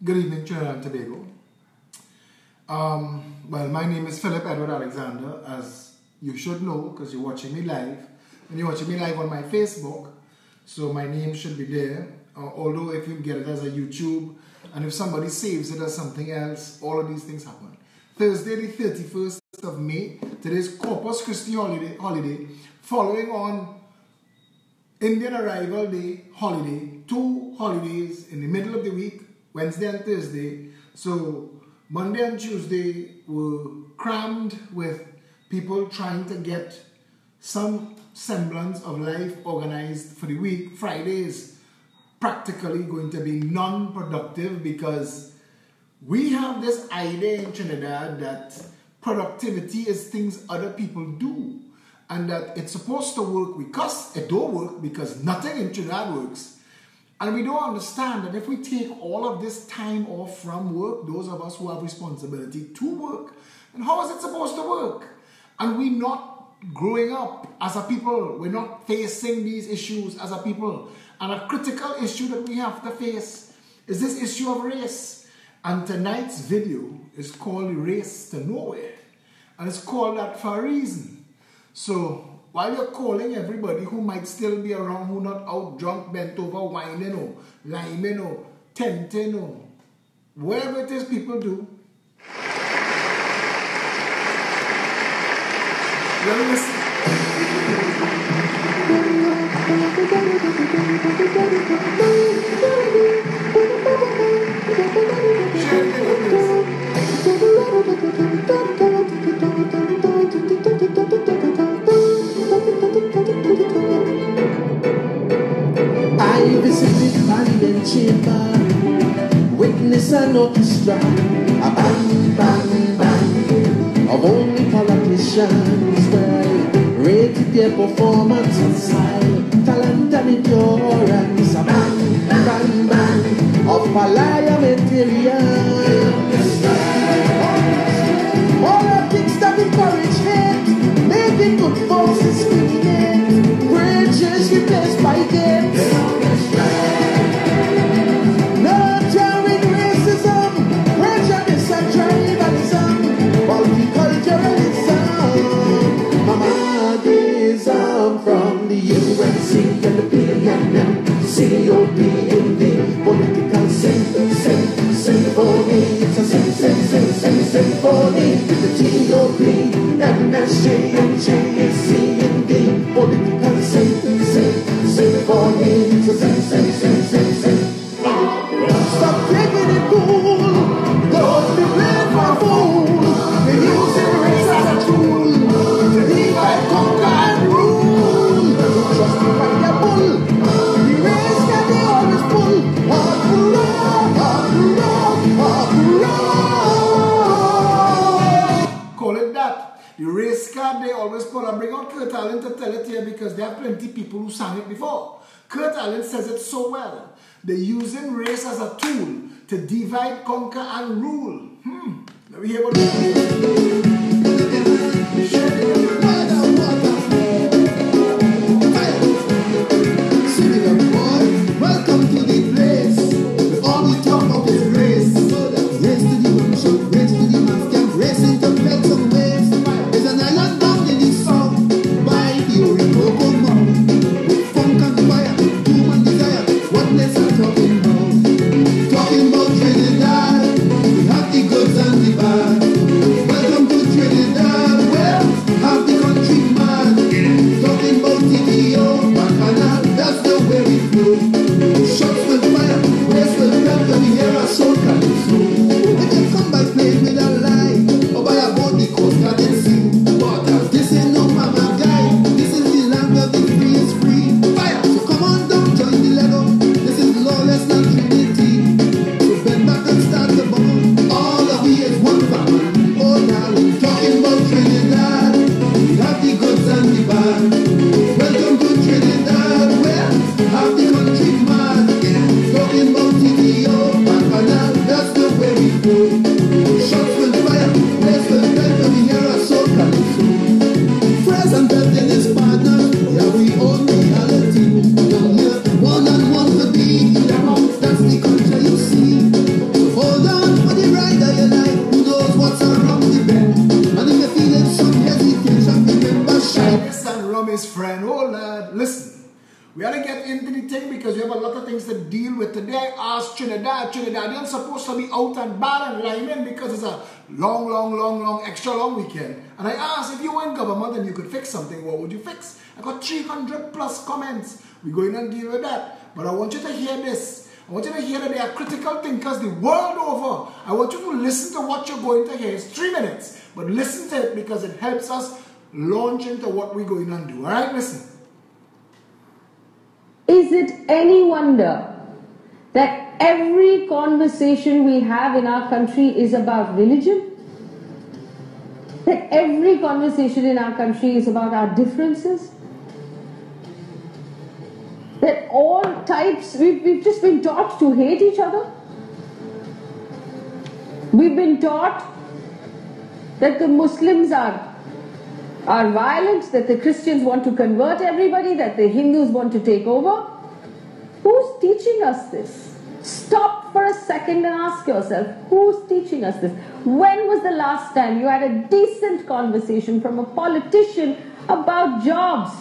Good evening, Trinidad and Tobago. Well, my name is Philip Edward Alexander, as you should know because you're watching me live. And you're watching me live on my Facebook, so my name should be there. Although if you get it as a YouTube, and if somebody saves it as something else, all of these things happen. Thursday the 31st of May, today's Corpus Christi holiday, following on Indian Arrival Day holiday, 2 holidays in the middle of the week, Wednesday and Thursday. So Monday and Tuesday were crammed with people trying to get some semblance of life organized for the week. Friday is practically going to be non-productive because we have this idea in Trinidad that productivity is things other people do and that it's supposed to work because it don't work because nothing in Trinidad works. And we don't understand that if we take all of this time off from work, those of us who have responsibility to work, then how is it supposed to work? And we're not growing up as a people. We're not facing these issues as a people. And a critical issue that we have to face is this issue of race. And tonight's video is called Race to Nowhere. And it's called that for a reason. So while you're calling everybody who might still be around, who not out drunk, bent over, whining or liming or tenting or whatever it is people do, well, listen. I visited Parliament Chamber, witness an orchestra, a bang, bang, bang of only politicians. Well, rated their performance on style, talent and endurance. A bang, bang, bang of parliamentarians. Politics that encourage hate, making good forces feeling, bridges replaced by gates. Nurturing racism, prejudice and tribalism, multiculturalism, Mamadism from the UNC and the PNM, COP in the political symphony. It's a symphony with the GOP, MSJ and JAC in the political symphony. It's a symphony. Stop taking it cool. Don't be playing for a fool. They're using race as a tool to divide, conquer, and rule. Justify their bull. The race that they always pull. Call it that. The race card they always pull. I bring out Kurt Allen to tell it here because there are plenty of people who sang it before. Kurt Allen says it so well. They're using race as a tool to divide, conquer, and rule. Let me hear what welcome to the place. All we talk about is race. Race to the ocean, race to the mountain, race into places of waves. There's an island down in the south by the Orinoco Mountain. With funk and fire, human desire, what let's are talking about? Talking about Trinidad, we have the goods and the bad. Welcome to Trinidad. into the thing because we have a lot of things to deal with today. I asked Trinidadians supposed to be out and bad and rhyming because it's a long, extra long weekend. And I asked, if you were in government and you could fix something, what would you fix? I got 300 plus comments. We're going to deal with that. But I want you to hear this. I want you to hear that they are critical thinkers the world over. I want you to listen to what you're going to hear. It's 3 minutes. But listen to it because it helps us launch into what we're going to do. All right, listen. Is it any wonder that every conversation we have in our country is about religion? That every conversation in our country is about our differences? That all types, we've just been taught to hate each other? We've been taught that the Muslims are violent, that the Christians want to convert everybody, that the Hindus want to take over. Who's teaching us this? Stop for a second and ask yourself, who's teaching us this? When was the last time you had a decent conversation from a politician about jobs,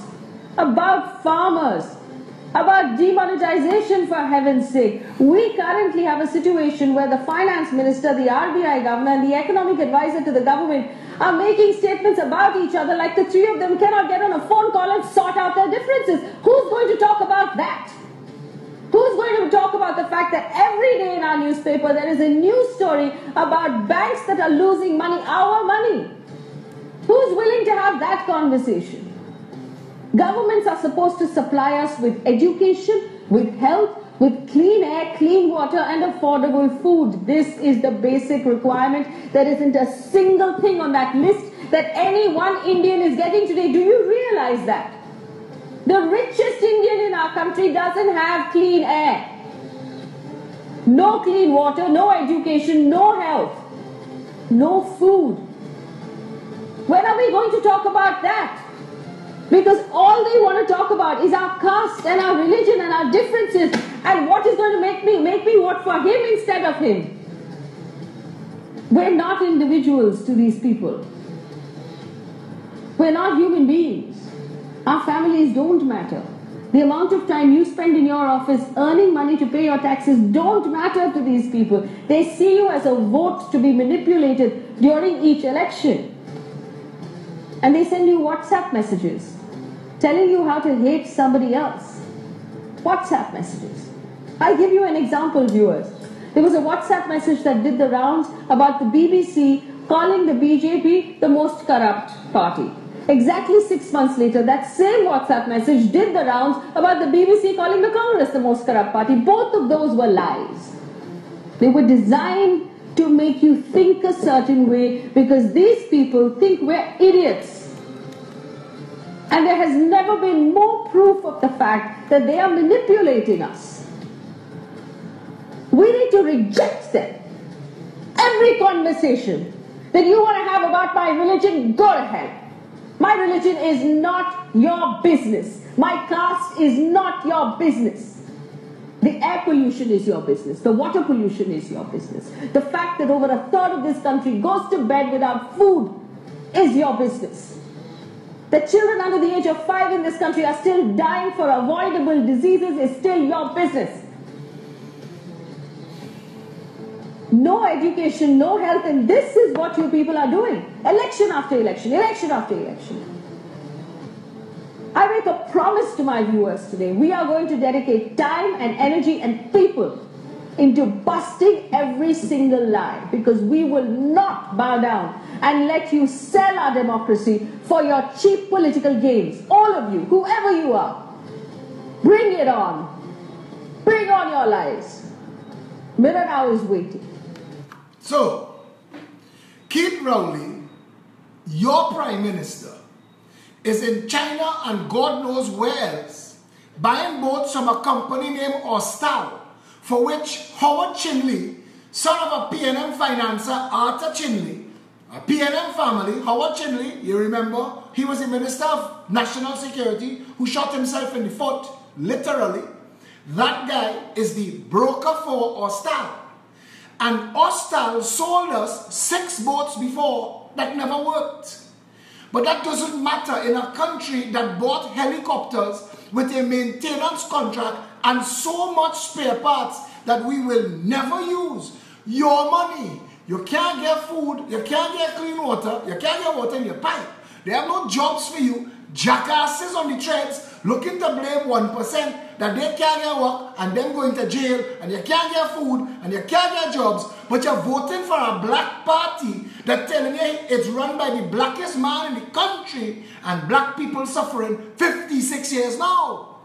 about farmers, about demonetization, for heaven's sake? We currently have a situation where the finance minister, the RBI governor, and the economic advisor to the government are making statements about each other like the three of them cannot get on a phone call and sort out their differences. Who's going to talk about that? Who's going to talk about the fact that every day in our newspaper there is a news story about banks that are losing money, our money? Who's willing to have that conversation? Governments are supposed to supply us with education, with health, with clean air, clean water, and affordable food. This is the basic requirement. There isn't a single thing on that list that any one Indian is getting today. Do you realize that? The richest Indian in our country doesn't have clean air, no clean water, no education, no health, no food. When are we going to talk about that? Because all they want to talk about is our caste and our religion and our differences and what is going to make me vote for him instead of him. We're not individuals to these people. We're not human beings. Our families don't matter. The amount of time you spend in your office earning money to pay your taxes don't matter to these people. They see you as a vote to be manipulated during each election. And they send you WhatsApp messages telling you how to hate somebody else. WhatsApp messages. I'll give you an example, viewers. There was a WhatsApp message that did the rounds about the BBC calling the BJP the most corrupt party. Exactly 6 months later, that same WhatsApp message did the rounds about the BBC calling the Congress the most corrupt party. Both of those were lies. They were designed to make you think a certain way because these people think we're idiots. And there has never been more proof of the fact that they are manipulating us. We need to reject them. Every conversation that you want to have about my religion, go ahead. My religion is not your business. My caste is not your business. The air pollution is your business. The water pollution is your business. The fact that over a third of this country goes to bed without food is your business. The children under the age of 5 in this country are still dying for avoidable diseases is still your business. No education, no health, and this is what you people are doing. Election after election, election after election. I make a promise to my viewers today. We are going to dedicate time and energy and people into busting every single lie because we will not bow down and let you sell our democracy for your cheap political gains. All of you, whoever you are, bring it on. Bring on your lies. Mirror Now is waiting. So, Keith Rowley, your Prime Minister, is in China and God knows where else, buying boats from a company named Ostal, for which Howard Chinley, son of a PNM financer, Arthur Chinley, a PNM family, Howard Chinley, you remember, he was the Minister of National Security who shot himself in the foot, literally. That guy is the broker for Ostal. And Ostal sold us 6 boats before that never worked. But that doesn't matter in a country that bought helicopters with a maintenance contract and so much spare parts that we will never use. Your money. You can't get food, you can't get clean water, you can't get water in your pipe. They have no jobs for you. Jackasses on the treads looking to blame 1% that they can't get work and them going to jail and you can't get food and you can't get jobs, but you're voting for a black party that telling you it's run by the blackest man in the country and black people suffering 56 years now.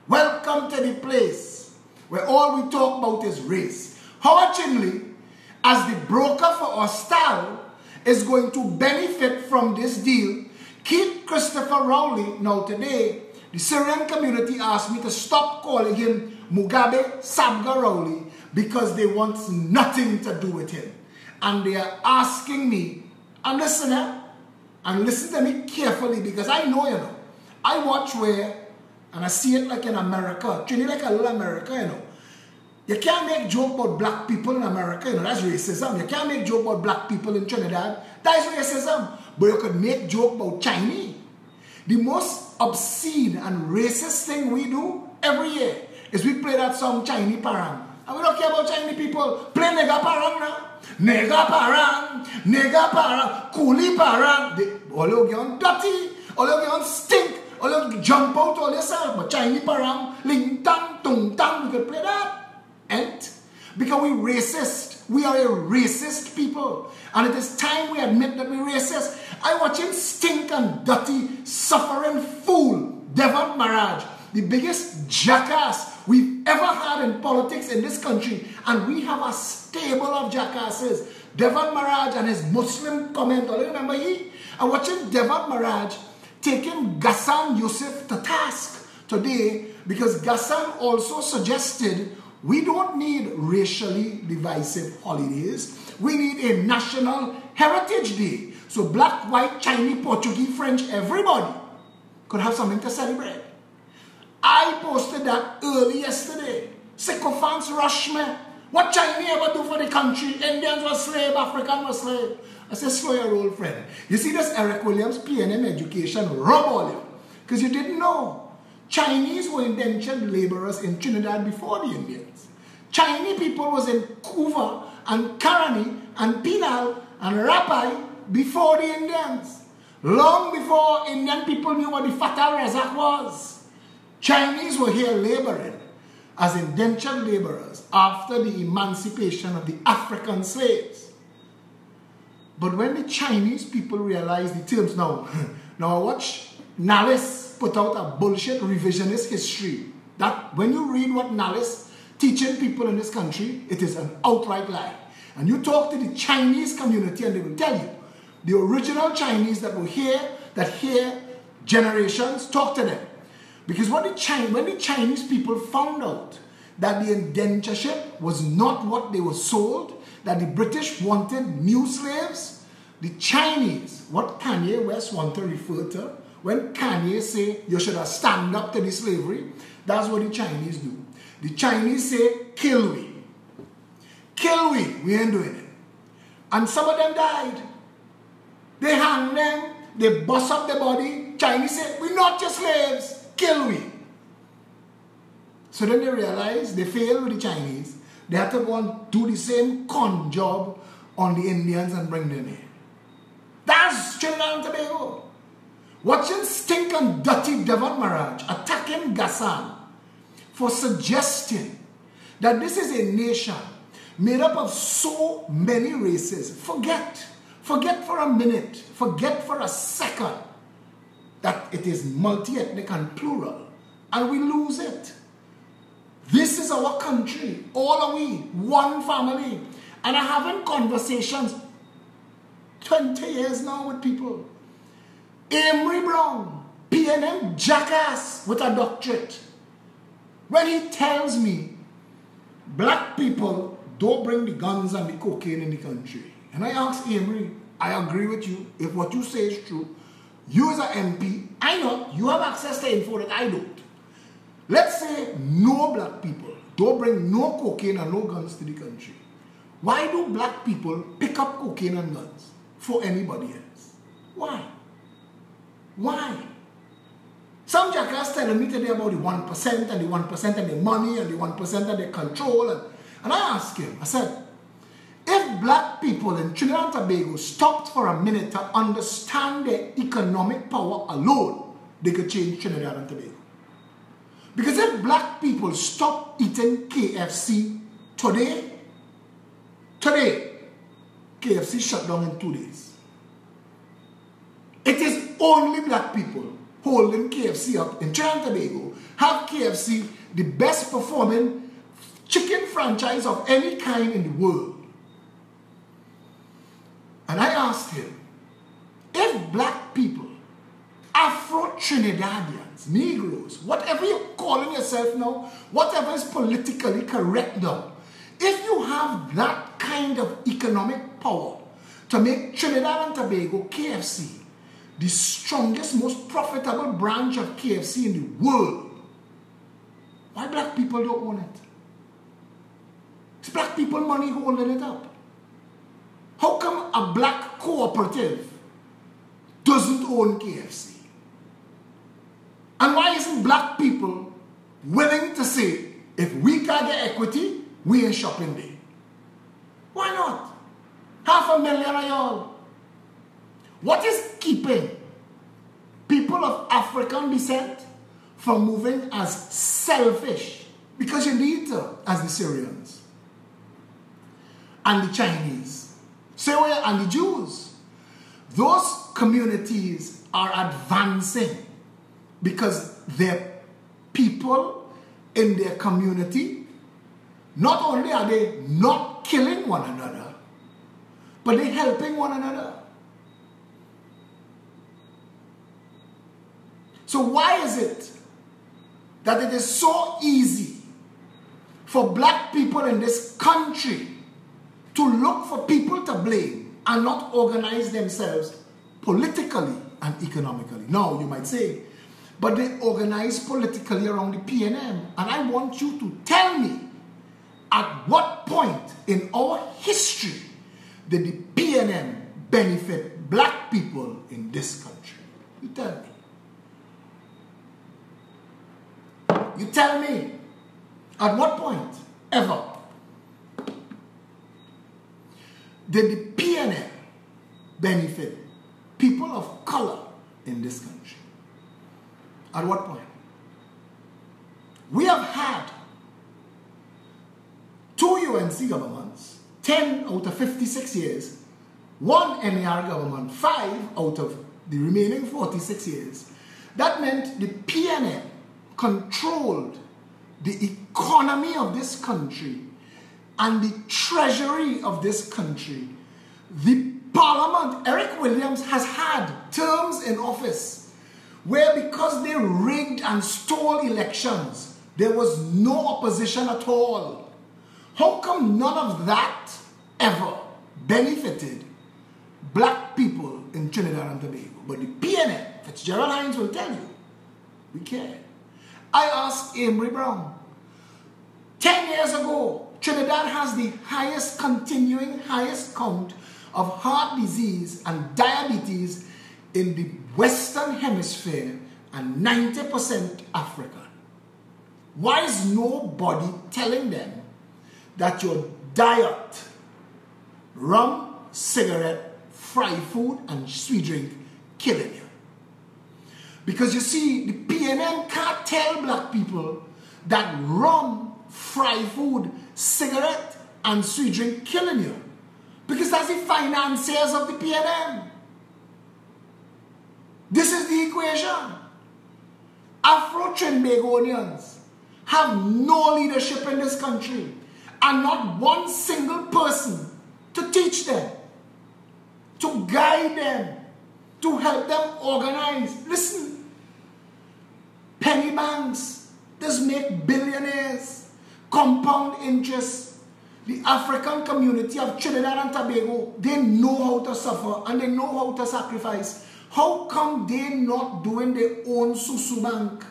Welcome to the place where all we talk about is race. Howard Chinley, as the broker for Ostal, is going to benefit from this deal. Keith Christopher Rowley, now today, the Syrian community asked me to stop calling him Mugabe Sabga Rowley because they want nothing to do with him. And they are asking me, and listen to me carefully because I know, you know, I watch where, and I see it like in America, treat it like a little America, you know. You can't make joke about black people in America, you know, that's racism. You can't make joke about black people in Trinidad, that's racism. But you could make joke about Chinese. The most obscene and racist thing we do every year is we play that song Chinese Parang. And we don't care about Chinese people. Play Nega Parang now. Nega Parang, Nega Parang, Kuli Parang. All you get on dirty, all you get on stink, all you jump out all yourself. But Chinese Parang, Ling Tang, Tung Tang, we could play that. And because we're racist, we are a racist people, and it is time we admit that we're racist. I watch him stink and dirty, suffering fool, Devon Maraj, the biggest jackass we've ever had in politics in this country, and we have a stable of jackasses. Devon Maraj and his Muslim commentator, remember he? I watching Devon Maraj taking Ghassan Youssef to task today because Ghassan also suggested we don't need racially divisive holidays. We need a national heritage day. So black, white, Chinese, Portuguese, French, everybody could have something to celebrate. I posted that early yesterday. Sycophants rush me. What Chinese ever do for the country? Indians were slave, Africans were slave. I said, slow your roll, friend. You see this Eric Williams, PNM education, rub all you. Because you didn't know. Chinese were indentured laborers in Trinidad before the Indians. Chinese people was in Kuva and Karani and Pinal and Rapai before the Indians. Long before Indian people knew what the Fatal Razak was. Chinese were here laboring as indentured laborers after the emancipation of the African slaves. But when the Chinese people realized the terms, now I watch Nallis put out a bullshit revisionist history. That when you read what Nallis teaching people in this country, it is an outright lie. And you talk to the Chinese community and they will tell you, the original Chinese that were here, that here generations, talk to them. Because when the Chinese people found out that the indentureship was not what they were sold, that the British wanted new slaves, the Chinese, what Kanye West want to refer to, when Kanye say you should have stand up to the slavery, that's what the Chinese do. The Chinese say, kill we. Kill we. We ain't doing it. And some of them died. They hang them. They bust up their body. Chinese say, we're not just slaves. Kill we. So then they realized they failed with the Chinese. They had to go and do the same con job on the Indians and bring them in. That's Trinidad and Tobago. Watching stink and dirty Devon Maraj attacking Ghassan for suggesting that this is a nation made up of so many races. Forget for a minute, forget for a second that it is multi-ethnic and plural, and we lose it. This is our country, all are we, one family. And I'm having conversations 20 years now with people. Amory Brown, PNM jackass with a doctorate. When he tells me, black people don't bring the guns and the cocaine in the country. And I ask Amory, I agree with you. If what you say is true, you as an MP, I know you have access to info that I don't. Let's say no black people don't bring no cocaine and no guns to the country. Why do black people pick up cocaine and guns for anybody else? Why? Why? Some jackass telling me today about the 1% and the 1% and the money and the 1% and the control. And I asked him, I said, if black people in Trinidad and Tobago stopped for a minute to understand their economic power alone, they could change Trinidad and Tobago. Because if black people stop eating KFC today, KFC shut down in 2 days. It is only black people holding KFC up in Trinidad and Tobago, have KFC, the best performing chicken franchise of any kind in the world. And I asked him, if black people, Afro-Trinidadians, Negroes, whatever you're calling yourself now, whatever is politically correct now, if you have that kind of economic power to make Trinidad and Tobago KFC the strongest, most profitable branch of KFC in the world, why black people don't own it? It's black people money holding it up. How come a black cooperative doesn't own KFC? And why isn't black people willing to say, if we can't get equity, we ain't shopping there? Why not? 500,000 of y'all. What is keeping people of African descent from moving as selfish? Because you need to, as the Syrians and the Chinese, Syria and the Jews. Those communities are advancing because their people in their community, not only are they not killing one another, but they're helping one another. So why is it that it is so easy for black people in this country to look for people to blame and not organize themselves politically and economically? Now, you might say, but they organize politically around the PNM. And I want you to tell me, at what point in our history did the PNM benefit black people in this country? You tell me. You tell me, at what point ever did the PNM benefit people of color in this country? At what point? We have had 2 UNC governments, 10 out of 56 years, 1 NAR government, 5 out of the remaining 46 years. That meant the PNM controlled the economy of this country and the treasury of this country. The parliament, Eric Williams has had terms in office where, because they rigged and stole elections, there was no opposition at all. How come none of that ever benefited black people in Trinidad and Tobago? But the PNM, Fitzgerald Hines will tell you, we care. I asked Amory Brown, 10 years ago, Trinidad has the highest count of heart disease and diabetes in the Western Hemisphere, and 90% African. Why is nobody telling them that your diet, rum, cigarette, fried food, and sweet drink, killing you? Because you see, the PNM can't tell black people that rum, fried food, cigarette, and sweet drink killing you. Because that's the financiers of the PNM. This is the equation. Afro-Trinbagonians have no leadership in this country, and not one single person to teach them, to guide them, to help them organize. Listen, penny banks just make billionaires, compound interest. The African community of Trinidad and Tobago, they know how to suffer and they know how to sacrifice. How come they not doing their own susu bank?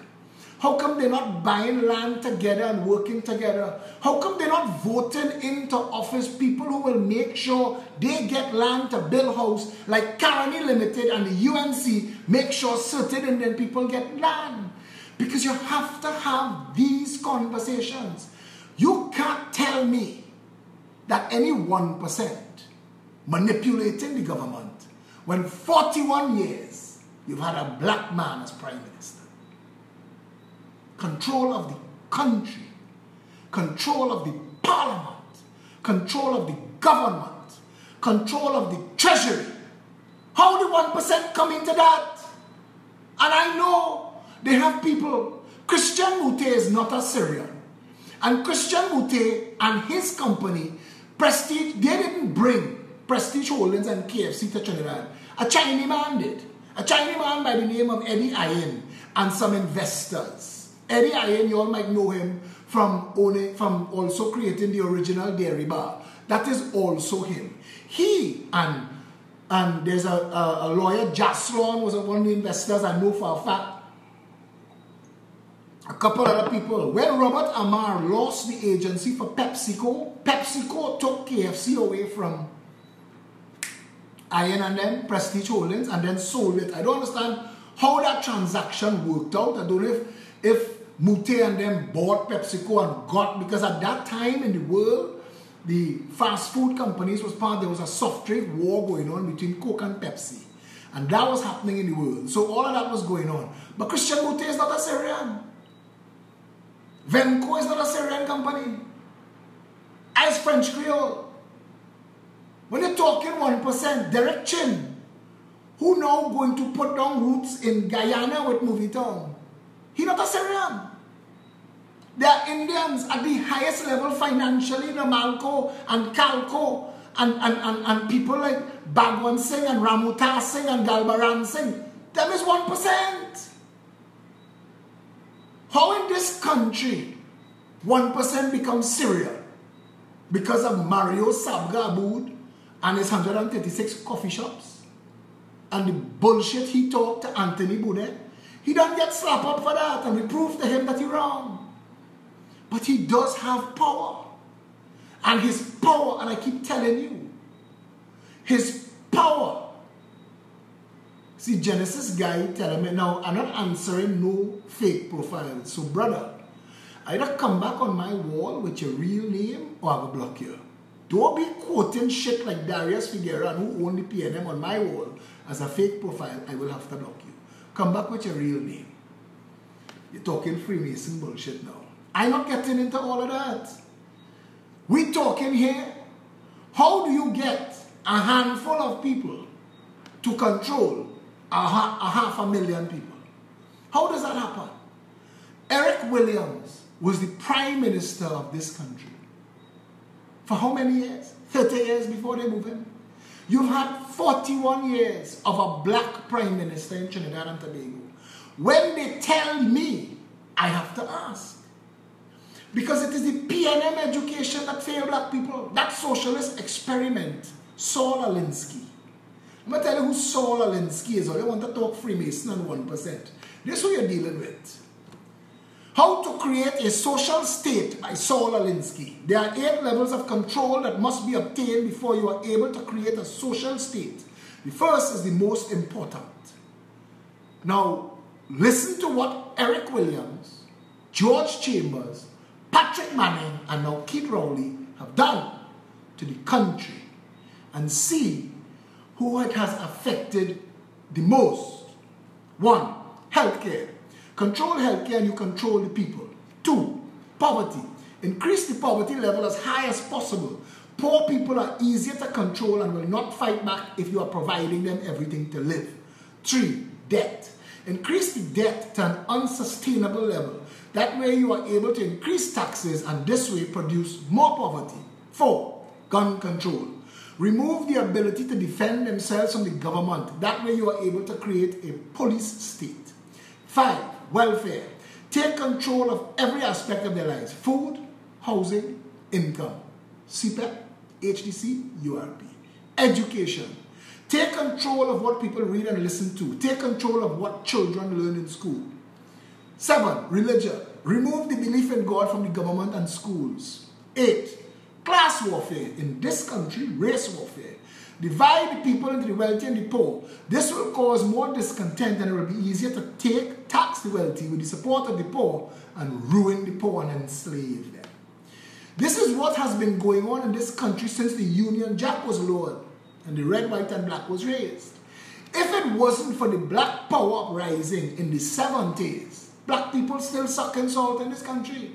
How come they're not buying land together and working together? How come they're not voting into office people who will make sure they get land to build house, like Caroni Limited and the UNC make sure certain Indian people get land? Because you have to have these conversations. You can't tell me that any 1% manipulating the government when 41 years you've had a black man as prime minister. Control of the country, control of the parliament, control of the government, control of the treasury. How the 1% come into that? And I know they have people. Christian Mute is not a Syrian. And Christian Mute and his company, Prestige, they didn't bring Prestige Holdings and KFC to Trinidad. A Chinese man did. A Chinese man by the name of Eddie Iron and some investors. Eddie Iron, you all might know him from also creating the original dairy bar. That is also him. He and there's a lawyer, Jaslon, was one of the investors. I know for a fact. A couple other people. When Robert Amar lost the agency for PepsiCo, PepsiCo took KFC away from Iron and then Prestige Holdings and then sold it. I don't understand how that transaction worked out. I don't know if Mute and them bought PepsiCo and got, because at that time in the world, the fast food companies there was a soft drink war going on between Coke and Pepsi. And that was happening in the world. So all of that was going on. But Christian Mute is not a Syrian. Venco is not a Syrian company. As French Creole. When you're talking 1%, Derek Chin, who now going to put down roots in Guyana with Movietown, he's not a Syrian. There are Indians at the highest level financially, Namalco and Calco, and people like Bhagwan Singh and Ramutar Singh and Galbaran Singh. Them is 1%. How in this country 1% becomes Syrian? Because of Mario Sabga Aboud and his 136 coffee shops and the bullshit he talked to Anthony Boudet. He don't get slapped up for that, and we prove to him that he's wrong. But he does have power. And his power, and I keep telling you, his power. See, Genesis guy telling me, now I'm not answering no fake profiles. So brother, either come back on my wall with your real name or I will block you. Don't be quoting shit like Darius Figueroa who owned the PNM on my wall as a fake profile. I will have to block you. Come back with your real name. You're talking Freemason bullshit now. I'm not getting into all of that. We talking here. How do you get a handful of people to control a 500,000 people? How does that happen? Eric Williams was the prime minister of this country. For how many years? 30 years before they moved him. You've had 41 years of a black prime minister in Trinidad and Tobago. When they tell me, I have to ask. Because it is the PNM education that failed black people. That socialist experiment, Saul Alinsky. I'm going to tell you who Saul Alinsky is, or you want to talk Freemason and 1%. This is who you're dealing with. How to create a social state by Saul Alinsky. There are 8 levels of control that must be obtained before you are able to create a social state. The first is the most important. Now, listen to what Eric Williams, George Chambers, Patrick Manning, and now Keith Rowley have done to the country, and see who it has affected the most. 1, healthcare. Control healthcare and you control the people. 2, poverty. Increase the poverty level as high as possible. Poor people are easier to control and will not fight back if you are providing them everything to live. 3, debt. Increase the debt to an unsustainable level. That way you are able to increase taxes and this way produce more poverty. 4, gun control. Remove the ability to defend themselves from the government. That way you are able to create a police state. 5, welfare. Take control of every aspect of their lives. Food, housing, income. CPEP, HDC, URP. Education. Take control of what people read and listen to. Take control of what children learn in school. 7, religion. Remove the belief in God from the government and schools. 8, class warfare. In this country, race warfare. Divide the people into the wealthy and the poor. This will cause more discontent and it will be easier to take tax the wealthy with the support of the poor and ruin the poor and enslave them. This is what has been going on in this country since the Union Jack was lowered and the red, white, and black was raised. If it wasn't for the black power uprising in the 70s, black people still sucking salt in this country,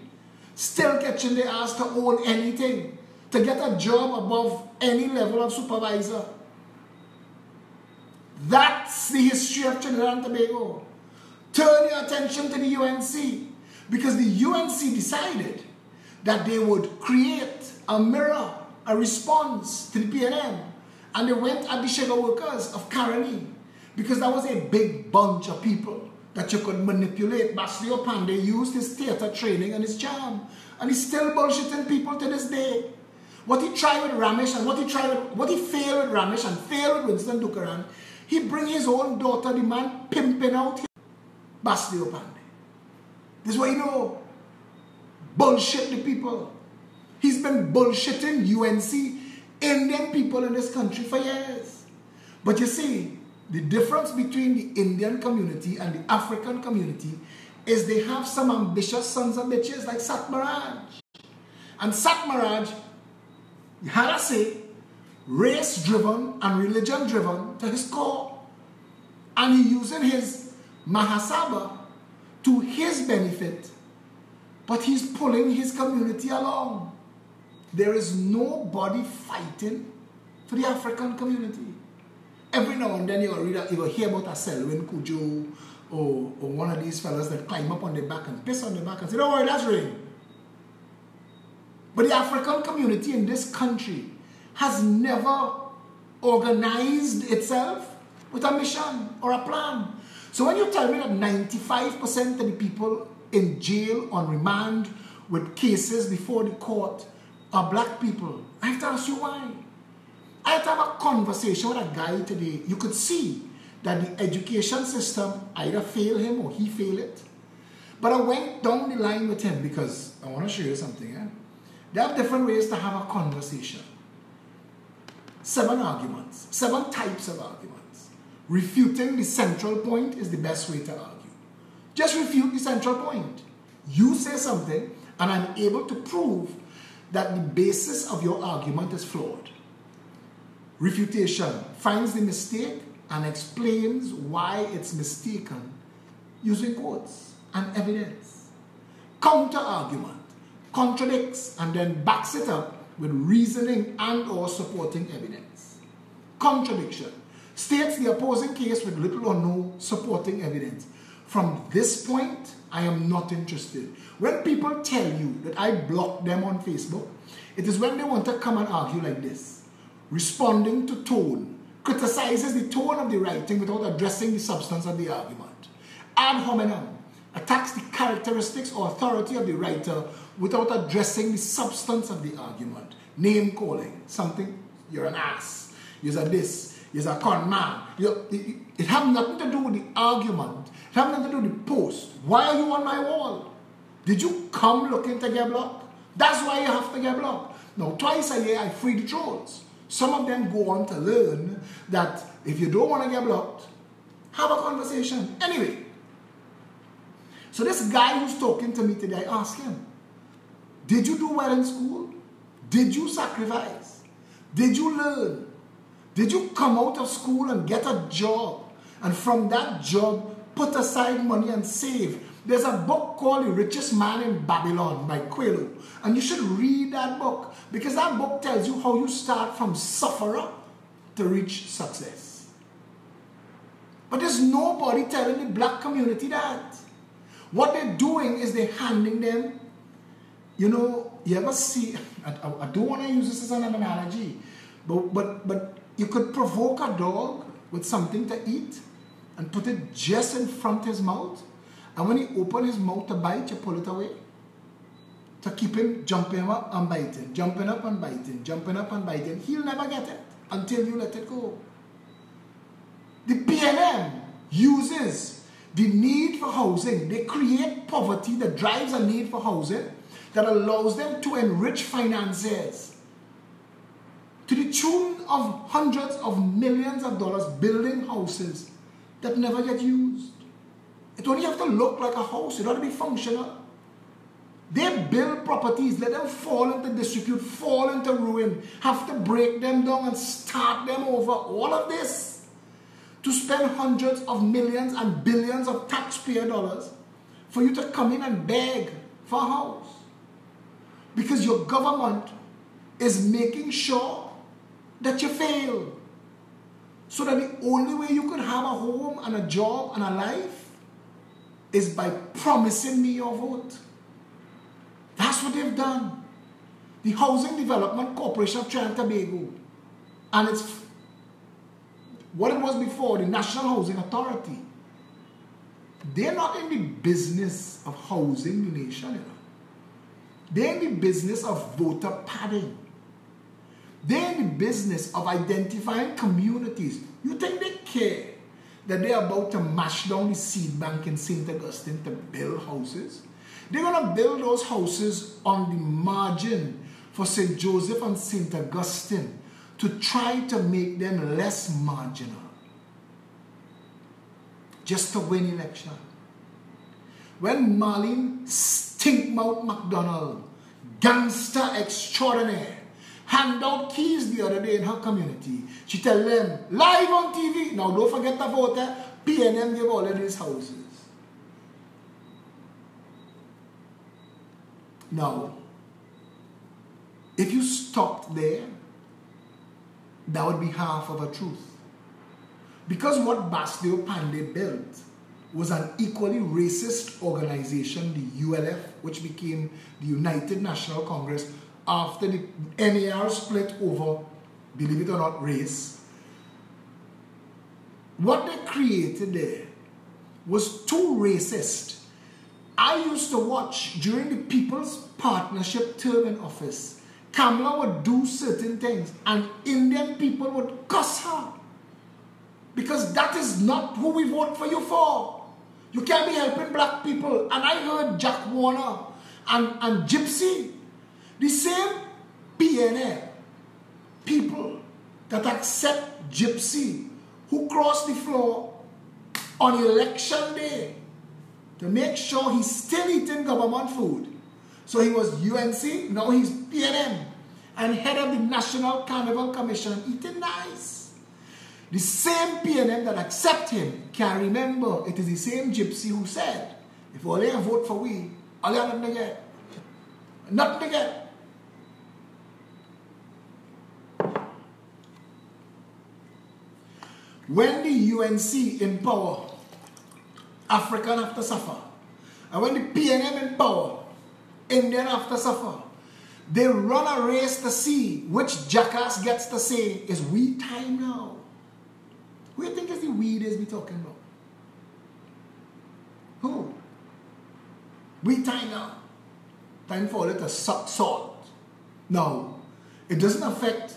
still catching their ass to own anything, to get a job above any level of supervisor. That's the history of Trinidad and Tobago. Turn your attention to the UNC, because the UNC decided that they would create a mirror, a response to the PNM, and they went at the sugar workers of Caroni, because that was a big bunch of people that you could manipulate. Basilio Pandey used his theater training and his charm, and he's still bullshitting people to this day. What he tried with Ramesh and what he failed with Ramesh and failed with Winston Dukaran, he bring his own daughter, the man pimping out Basilio Pandey. This is what you know. Bullshit the people. He's been bullshitting UNC, Indian people in this country for years. But you see, the difference between the Indian community and the African community is they have some ambitious sons of bitches like Sat Maharaj. And Sat Maharaj, you had to say, race-driven and religion-driven to his core. And he using his Mahasabha to his benefit, but he's pulling his community along. There is nobody fighting for the African community. Every now and then you will hear about a Selwyn Kujo or one of these fellas that climb up on their back and piss on their back and say, don't worry, that's rain. But the African community in this country has never organized itself with a mission or a plan. So when you tell me that 95% of the people in jail on remand with cases before the court are black people, I have to ask you why. I had to have a conversation with a guy today. You could see that the education system either failed him or he failed it. But I went down the line with him because I want to show you something. There are different ways to have a conversation. 7 arguments, 7 types of arguments. Refuting the central point is the best way to argue. Just refute the central point. You say something and I'm able to prove that the basis of your argument is flawed. Refutation finds the mistake and explains why it's mistaken using quotes and evidence. Counter-argument contradicts and then backs it up with reasoning and or supporting evidence. Contradiction states the opposing case with little or no supporting evidence. From this point, I am not interested. When people tell you that I block them on Facebook, it is when they want to come and argue like this. Responding to tone, criticizes the tone of the writing without addressing the substance of the argument. Ad hominem, attacks the characteristics or authority of the writer without addressing the substance of the argument. Name calling, something, you're an ass, you're a this, you're a con man. It has nothing to do with the argument, it has nothing to do with the post. Why are you on my wall? Did you come looking to get blocked? That's why you have to get blocked. Now, twice a year I free the trolls. Some of them go on to learn that if you don't want to get blocked, have a conversation. Anyway, so this guy who's talking to me today, I asked him, did you do well in school? Did you sacrifice? Did you learn? Did you come out of school and get a job? And from that job, put aside money and save? There's a book called The Richest Man in Babylon by Coelho. And you should read that book because that book tells you how you start from sufferer to reach success. But there's nobody telling the black community that. What they're doing is they're handing them, you know, you ever see, I don't want to use this as an analogy, but you could provoke a dog with something to eat and put it just in front of his mouth. And when he opens his mouth to bite, you pull it away. To keep him jumping up and biting, jumping up and biting, jumping up and biting. He'll never get it until you let it go. The PNM uses the need for housing. They create poverty that drives a need for housing that allows them to enrich financiers to the tune of hundreds of millions of dollars building houses that never get used. It only have to look like a house. It ought to be functional. They build properties, let them fall into disrepute, fall into ruin, have to break them down and start them over. All of this to spend hundreds of millions and billions of taxpayer dollars for you to come in and beg for a house. Because your government is making sure that you fail. So that the only way you could have a home and a job and a life is by promising me your vote. That's what they've done. The Housing Development Corporation of Trinidad and Tobago, and it's what it was before, the National Housing Authority. They're not in the business of housing the nation, you know. They're in the business of voter padding. They're in the business of identifying communities. You think they care that they're about to mash down the seed bank in St. Augustine to build houses? They're going to build those houses on the margin for St. Joseph and St. Augustine to try to make them less marginal. Just to win election. When Marlene Stinkmouth MacDonald, gangster extraordinaire, hand out keys the other day in her community, she tell them, live on TV, now don't forget to vote, PNM give all of these houses. Now, if you stopped there, that would be half of a truth. Because what Basdeo Panday built was an equally racist organization, the ULF, which became the United National Congress after the NAR split over, believe it or not, race. What they created there was too racist. I used to watch during the People's Partnership term in office. Kamala would do certain things and Indian people would cuss her. Because that is not who we vote for you for. You can't be helping black people. And I heard Jack Warner and Gypsy, the same PNL people that accept Gypsy, who cross the floor on election day to make sure he's still eating government food. So he was UNC, now he's PNM and head of the National Carnival Commission, eating nice. The same PNM that accept him can remember it is the same Gypsy who said, if all they vote for we, all they have nothing to get. Nothing to get. When the UNC in power, African have to suffer. And when the PNM in power, Indian have to suffer. They run a race to see which jackass gets to say, is we time now? Who do you think is the we days we talking about? Who? We time now. Time for it to suck salt. Now, it doesn't affect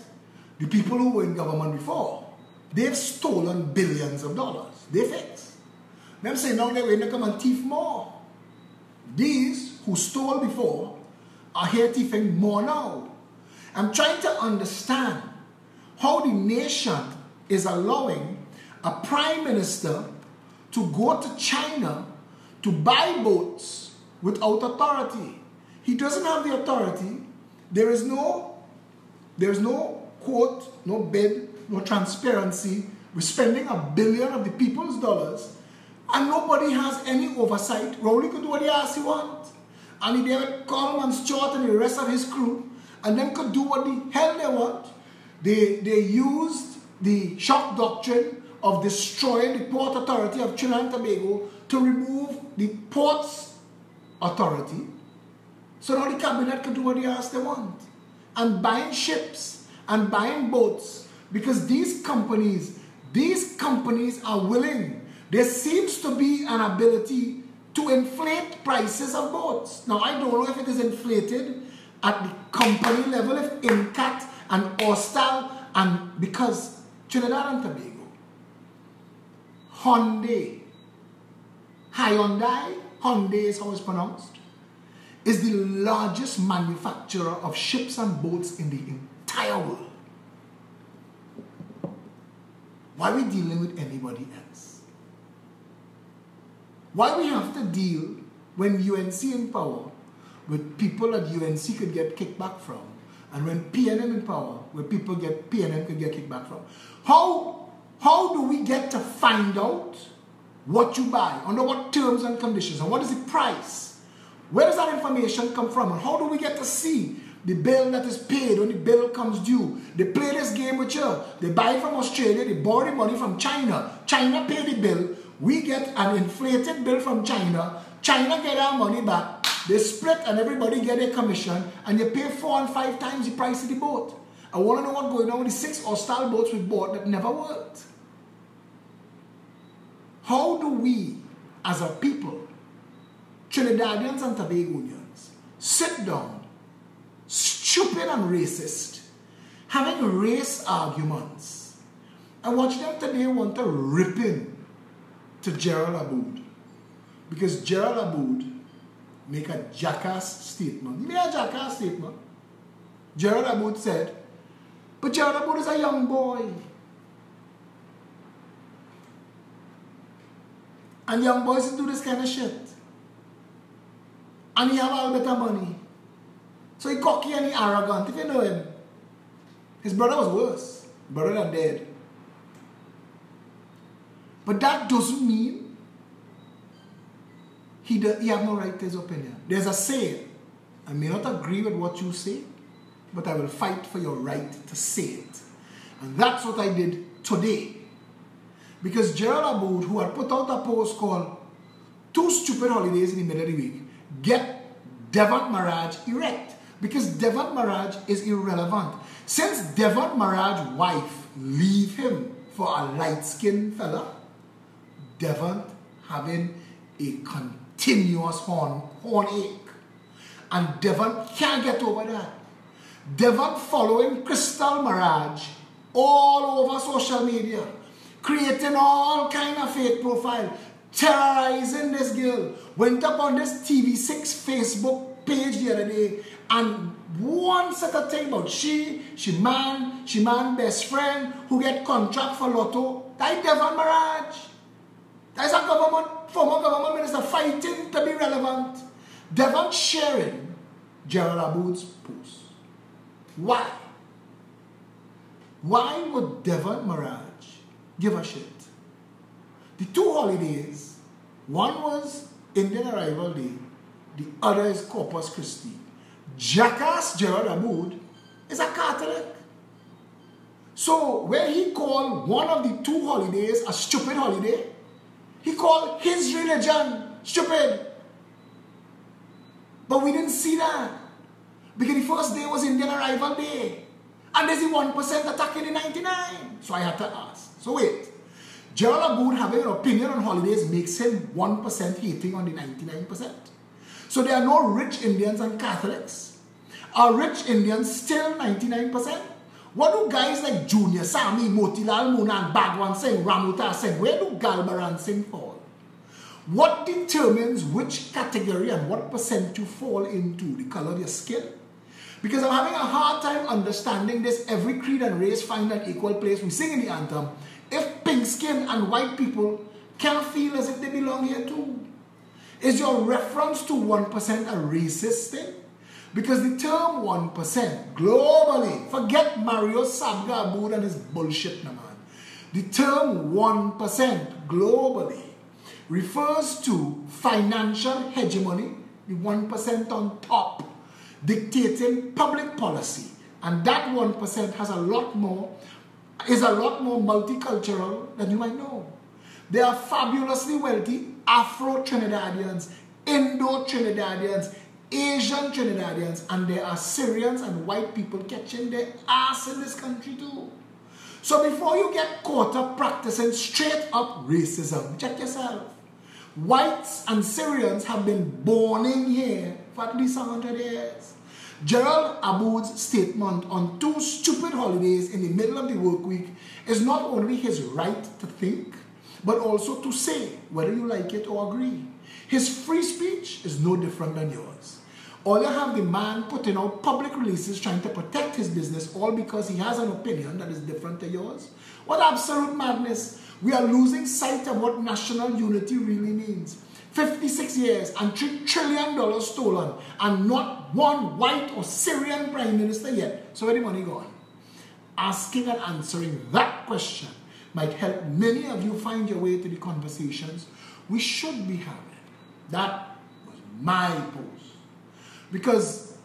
the people who were in government before. They've stolen billions of dollars. They fix. Them say now they're going to come and thief more. These who stole before are here thieving more now. I'm trying to understand how the nation is allowing a prime minister to go to China to buy boats without authority. He doesn't have the authority. There is no quote, no bid, no transparency. We're spending $1 billion of the people's dollars and nobody has any oversight. Rowley could do what he asked he wants. And David Coleman, Stewart and the rest of his crew, and then could do what the hell they want. They used the shock doctrine of destroying the Port Authority of Trinidad and Tobago to remove the Ports Authority. So now the cabinet could do what they asked they want. And buying ships and buying boats, because these companies are willing. There seems to be an ability to inflate prices of boats. Now, I don't know if it is inflated at the company level, if Incat and Austal, and because Trinidad and Tobago, Hyundai is how it's pronounced, is the largest manufacturer of ships and boats in the entire world. Why are we dealing with anybody else? Why we have to deal when UNC in power with people that UNC could get kickback from, and when PNM in power, where people get PNM could get kickback from. How do we get to find out what you buy, under what terms and conditions, and what is the price? Where does that information come from, and how do we get to see the bill that is paid when the bill comes due? They play this game with you. They buy it from Australia, they borrow the money from China. China pay the bill. We get an inflated bill from China. China get our money back. They split and everybody get a commission, and you pay 4 and 5 times the price of the boat. I want to know what's going on with the 6 hostile boats we bought that never worked. How do we, as a people, Trinidadians and Tobagonians, sit down, stupid and racist, having race arguments, and watch them today want to rip in to Gerald Aboud? Because Gerald Aboud make a jackass statement. He made a jackass statement. Gerald Aboud said, but Gerald Aboud is a young boy. And young boys do this kind of shit. And he have all better money. So he cocky and he arrogant. If you know him, his brother was worse. Brother than dead. But that doesn't mean he have no right to his opinion. There's a saying, I may not agree with what you say, but I will fight for your right to say it. And that's what I did today. Because Gerald Aboud, who had put out a post called 2 Stupid Holidays in the Middle of the Week, get Devant Maraj erect. Because Devant Maraj is irrelevant. Since Devant Maraj's wife leave him for a light-skinned fella, Devant having a continuous horn ache. And Devant can't get over that. Devant following Crystal Maraj all over social media, creating all kind of fake profile, terrorizing this girl. Went up on this TV6 Facebook page the other day and one set of thing about she man best friend who get contract for Lotto. That is Devant Maraj. That is a former government minister fighting to be relevant. Devant sharing Gerald Aboud's post. Why? Why would Devant Maraj give a shit? The 2 holidays, one was Indian Arrival Day, the other is Corpus Christi. Jackass Gerald Aboud is a Catholic. So where he called one of the 2 holidays a stupid holiday, he called his religion stupid. But we didn't see that. Because the first day was Indian Arrival Day. And there's the 1% attacking the 99. So I had to ask. So wait. Gerald Aboud having an opinion on holidays makes him 1% hating on the 99%. So there are no rich Indians and Catholics. Are rich Indians still 99%? What do guys like Junior, Sami, Motilal Muna and Bhagwan Singh, Ramuta Singh, where do Galbaran Singh fall? What determines which category and what percent you fall into? The color of your skin? Because I'm having a hard time understanding this. Every creed and race find an equal place. We sing in the anthem. If pink skin and white people can feel as if they belong here too. Is your reference to 1% a racist thing? Because the term 1% globally, forget Mario Sabga Aboud and his bullshit, man. The term 1% globally refers to financial hegemony, the 1% on top, dictating public policy. And that 1% has is a lot more multicultural than you might know. They are fabulously wealthy Afro-Trinidadians, Indo-Trinidadians, Asian Trinidadians, and there are Syrians and white people catching their ass in this country too. So before you get caught up practicing straight up racism, check yourself. Whites and Syrians have been born in here for at least 100 years. Gerald Aboud's statement on 2 stupid holidays in the middle of the work week is not only his right to think, but also to say whether you like it or agree. His free speech is no different than yours. Or you have the man putting out public releases trying to protect his business all because he has an opinion that is different to yours. What absolute madness. We are losing sight of what national unity really means. 56 years and $3 trillion stolen, and not one white or Syrian prime minister yet. So where the money gone? Asking and answering that question might help many of you find your way to the conversations we should be having. That was my post. Because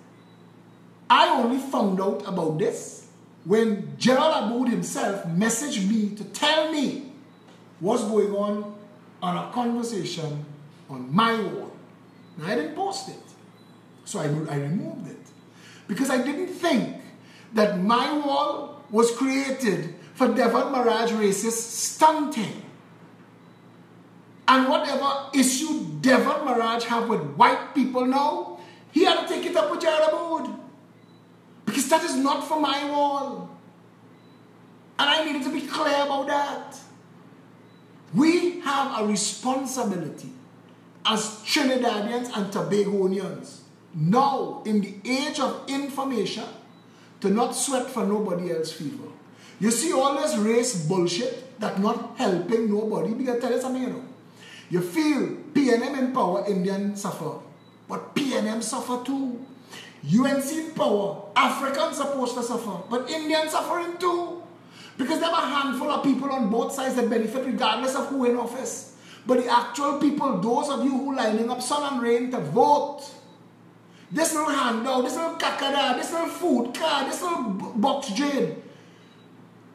I only found out about this when Gerald Aboud himself messaged me to tell me what's going on a conversation on my wall. Now, I didn't post it. So I removed it. Because I didn't think that my wall was created for Devon Maraj racist stunting. And whatever issue Devon Maraj have with white people now, he had to take it up with Gerald Aboud. Because that is not for my wall. And I needed to be clear about that. We have a responsibility as Trinidadians and Tobagonians now in the age of information to not sweat for nobody else's fever. You see all this race bullshit that not helping nobody. Because tell you something, you know. You feel PNM in power, Indians suffer. But PNM suffer too. UNC in power, Africans supposed to suffer. But Indians suffering too. Because there are a handful of people on both sides that benefit regardless of who in office. But the actual people, those of you who lining up sun and rain to vote, this little handout, this little kakada, this little food card, this little box jade,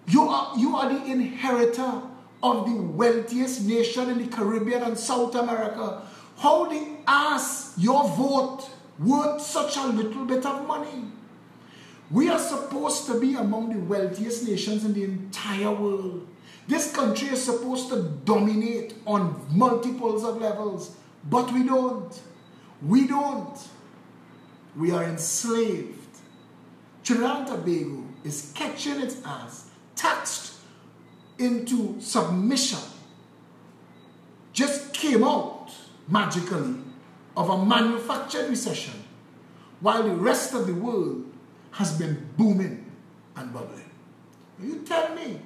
you are the inheritor of the wealthiest nation in the Caribbean and South America. How the ass your vote worth such a little bit of money? We are supposed to be among the wealthiest nations in the entire world. This country is supposed to dominate on multiples of levels, but we don't. We don't. We are enslaved. Trinidad and Tobago is catching its ass, taxed into submission. Just came out magically of a manufactured recession, while the rest of the world has been booming and bubbling. You tell me,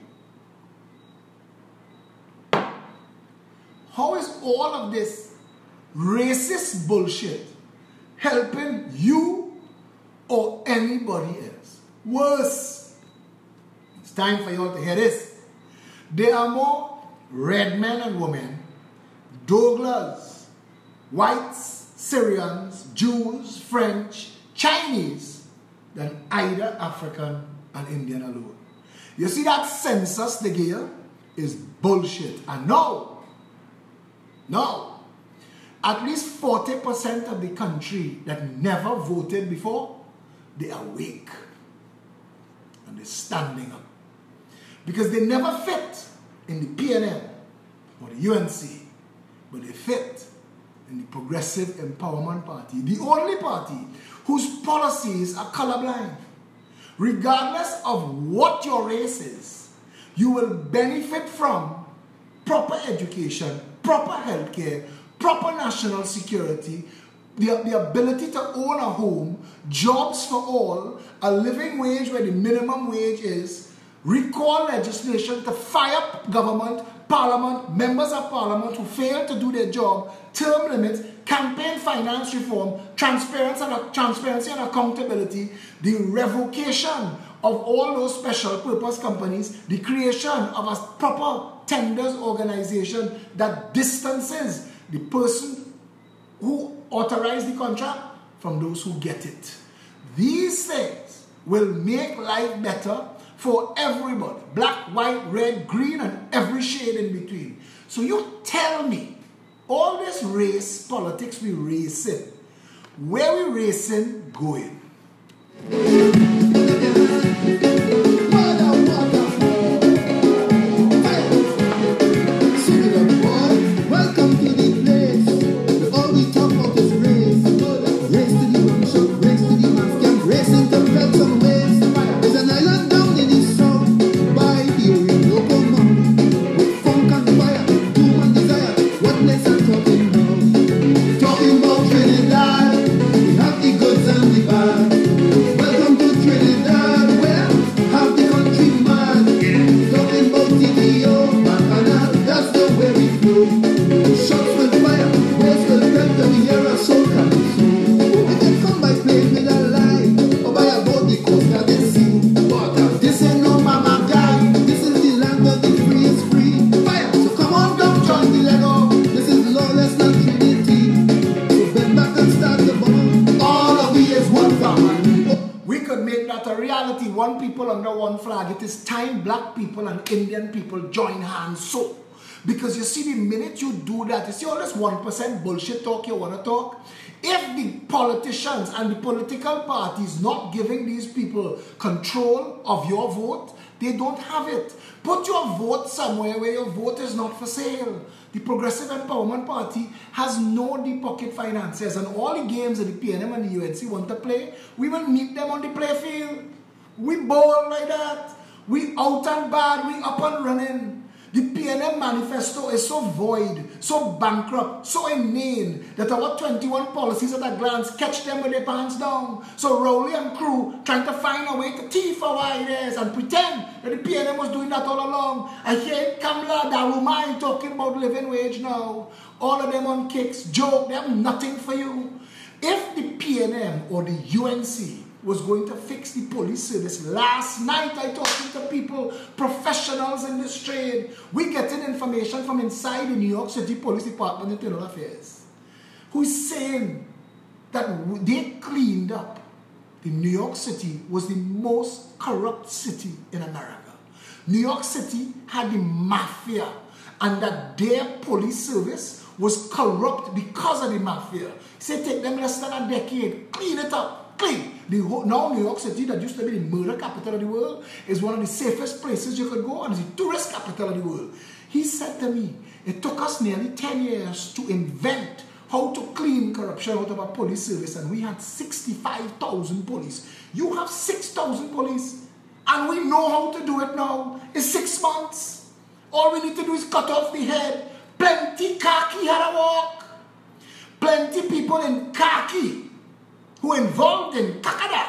how is all of this racist bullshit helping you or anybody else? Worse, it's time for you all to hear this. There are more red men and women, Douglas, whites, Syrians, Jews, French, Chinese, than either African and Indian alone. You see that census they give is bullshit. And no, at least 40% of the country that never voted before, they are awake. And they're standing up. Because they never fit in the PNM or the UNC, but they fit in the Progressive Empowerment Party, the only party whose policies are colorblind. Regardless of what your race is, you will benefit from proper education, proper healthcare, proper national security, the ability to own a home, jobs for all, a living wage where the minimum wage is, recall legislation to fire government, parliament, members of parliament who fail to do their job, term limits, campaign finance reform, transparency and accountability, the revocation of all those special purpose companies, the creation of a proper tenders organization that distances the person who authorized the contract from those who get it. These things will make life better for everybody. Black, white, red, green, and every shade in between. So you tell me, all this race politics we racing, where we racing going? Welcome to the place where all we talk about is race. Race to the rum shop, race to the mass camp, racing to belt some ways. There's an island down in the south by the Orinoco Mountain with funk and fire, doom and desire. What place I'm talking about? Talking about Trinidad. We have the goods and the bad. Welcome to Trinidad. people under one flag. It is time black people and Indian people join hands so. Because you see, the minute you do that, you see all this 1% bullshit talk you want to talk. If the politicians and the political parties not giving these people control of your vote, they don't have it. Put your vote somewhere where your vote is not for sale. The Progressive Empowerment Party has no deep pocket finances, and all the games that the PNM and the UNC want to play, we will meet them on the playfield. We bowl like that. We out and bad, we up and running. The PNM manifesto is so void, so bankrupt, so inane that our 21 policies at a glance catch them with their pants down. So Rowley and crew trying to find a way to thief our ideas and pretend that the PNM was doing that all along. I hear Kamla Darumai talking about living wage now. All of them on kicks, joke, they have nothing for you. If the PNM or the UNC was going to fix the police service, last night I talking to people, professionals in this trade, we getting information from inside the New York City Police Department Internal Affairs, who's saying that they cleaned up. The New York City was the most corrupt city in America. New York City had the mafia, and that their police service was corrupt because of the mafia. Say take them less than a decade, clean it up. Now New York City, that used to be the murder capital of the world, is one of the safest places you could go, and is the tourist capital of the world. He said to me, it took us nearly 10 years to invent how to clean corruption out of our police service, and we had 65,000 police. You have 6,000 police, and we know how to do it now. It's 6 months. All we need to do is cut off the head. Plenty khaki had a walk. Plenty people in khaki who involved in kakada,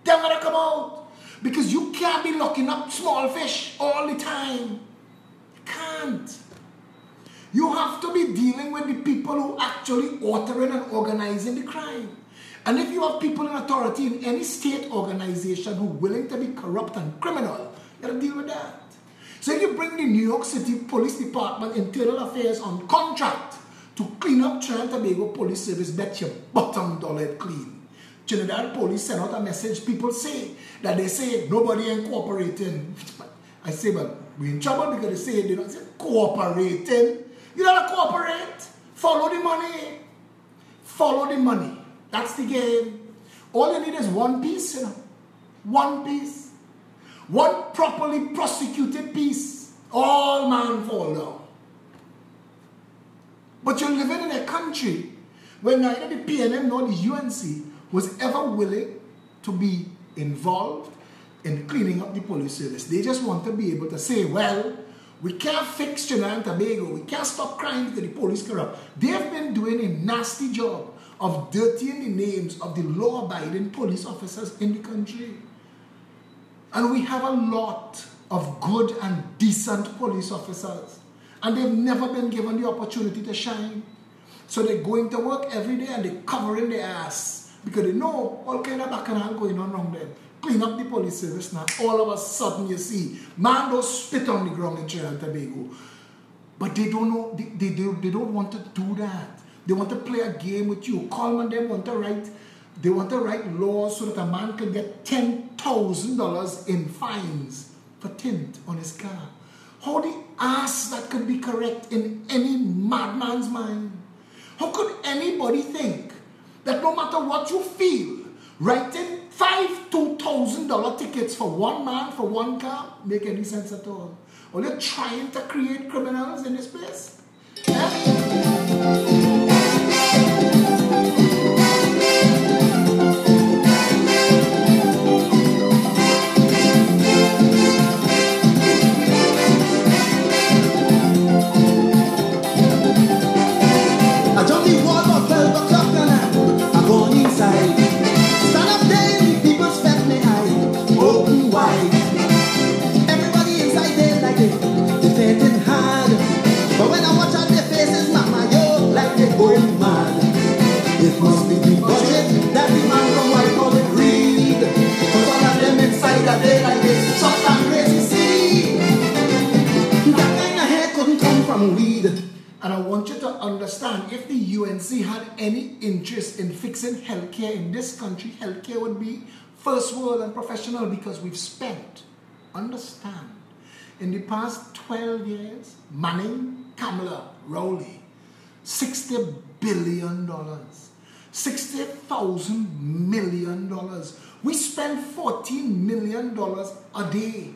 they're gonna come out. Because you can't be locking up small fish all the time. You can't. You have to be dealing with the people who actually authoring and organizing the crime. And if you have people in authority in any state organization who are willing to be corrupt and criminal, you gotta deal with that. So if you bring the New York City Police Department Internal Affairs on contract to clean up Trinidad and Tobago Police Service, bet your bottom dollar clean. Trinidad police sent out a message. People say that they say nobody ain't cooperating. I say, but we're in trouble because they say they don't say cooperating. You don't cooperate. Follow the money. Follow the money. That's the game. All you need is one piece, you know. One piece. One properly prosecuted piece. All man fall down. But you're living in a country where neither the PNM nor the UNC was ever willing to be involved in cleaning up the police service. They just want to be able to say, well, we can't fix Trinidad and Tobago, we can't stop crime because the police corrupt. They've been doing a nasty job of dirtying the names of the law-abiding police officers in the country. And we have a lot of good and decent police officers, and they've never been given the opportunity to shine. So they're going to work every day and they're covering their ass, because they know all kind of bacchanal going on around them. Clean up the police service now. All of a sudden you see, man don't spit on the ground in Trinidad and Tobago. But they don't know, they don't want to do that. They want to play a game with you. Coleman, they want to write laws so that a man can get $10,000 in fines for tint on his car. How the ass that could be correct in any madman's mind? How could anybody think that no matter what you feel, writing $5,000 to $2,000 tickets for one man, for one car, make any sense at all? Or they're trying to create criminals in this place? Yeah? And I want you to understand, if the UNC had any interest in fixing healthcare in this country, healthcare would be first world and professional because we've spent, understand, in the past 12 years, Manning, Kamala, Rowley, $60 billion, $60,000 million. We spend $14 million a day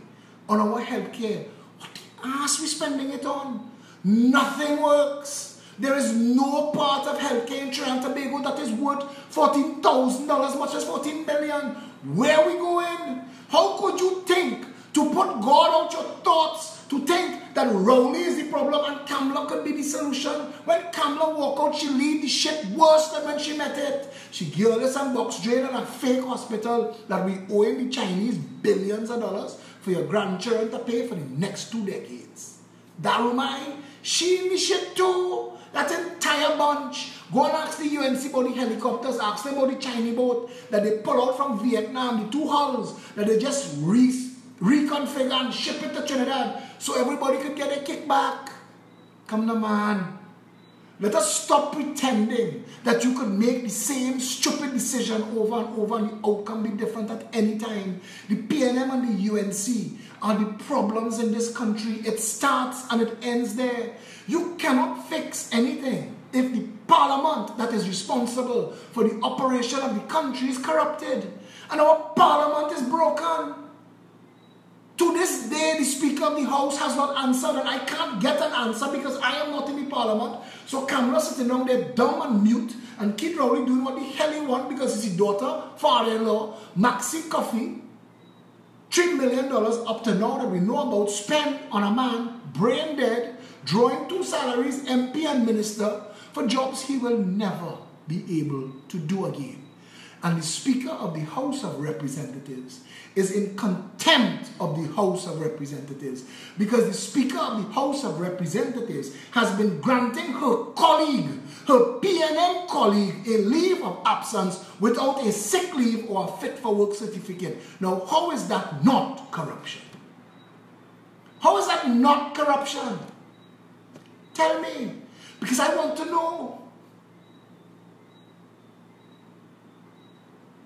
on our healthcare. What the ass we spending it on? Nothing works. There is no part of healthcare in Trinidad and Tobago that is worth $14,000, much as $14 million. Where are we going? How could you think to put God out your thoughts to think that Rowley is the problem and Kamala could be the solution? When Kamala walk out, she leave the shit worse than when she met it. She gave us some box drain and a fake hospital that we owe the Chinese billions of dollars for your grandchildren to pay for the next 2 decades. Darumai, she in the shit too. That entire bunch. Go and ask the UNC about the helicopters, ask them about the Chinese boat that they pull out from Vietnam, the 2 hulls that they just reconfigure and ship it to Trinidad so everybody could get a kickback. Come on, man. Let us stop pretending that you could make the same stupid decision over and over and the outcome be different at any time. The PNM and the UNC are the problems in this country. It starts and it ends there. You cannot fix anything if the parliament that is responsible for the operation of the country is corrupted. And our parliament is broken. To this day, the Speaker of the House has not answered, and I can't get an answer because I am not in the Parliament. So Kamala sitting down there dumb and mute, and Kid Rowley doing what the hell he wants because it's his daughter, father-in-law, Maxi Coffee, $3 million up to now that we know about spent on a man, brain dead, drawing 2 salaries, MP and minister, for jobs he will never be able to do again. And the Speaker of the House of Representatives is in contempt of the House of Representatives because the Speaker of the House of Representatives has been granting her colleague, her PNM colleague, a leave of absence without a sick leave or a fit for work certificate. Now, how is that not corruption? How is that not corruption? Tell me, because I want to know.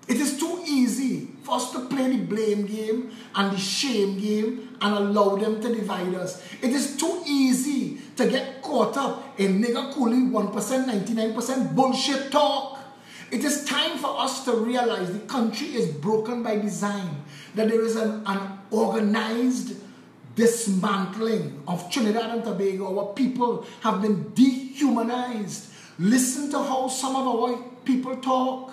It is too easy for us to play the blame game and the shame game and allow them to divide us. It is too easy to get caught up in nigger coolie 1%, 99% bullshit talk. It is time for us to realize the country is broken by design, that there is an organized dismantling of Trinidad and Tobago. Our people have been dehumanized. Listen to how some of our people talk.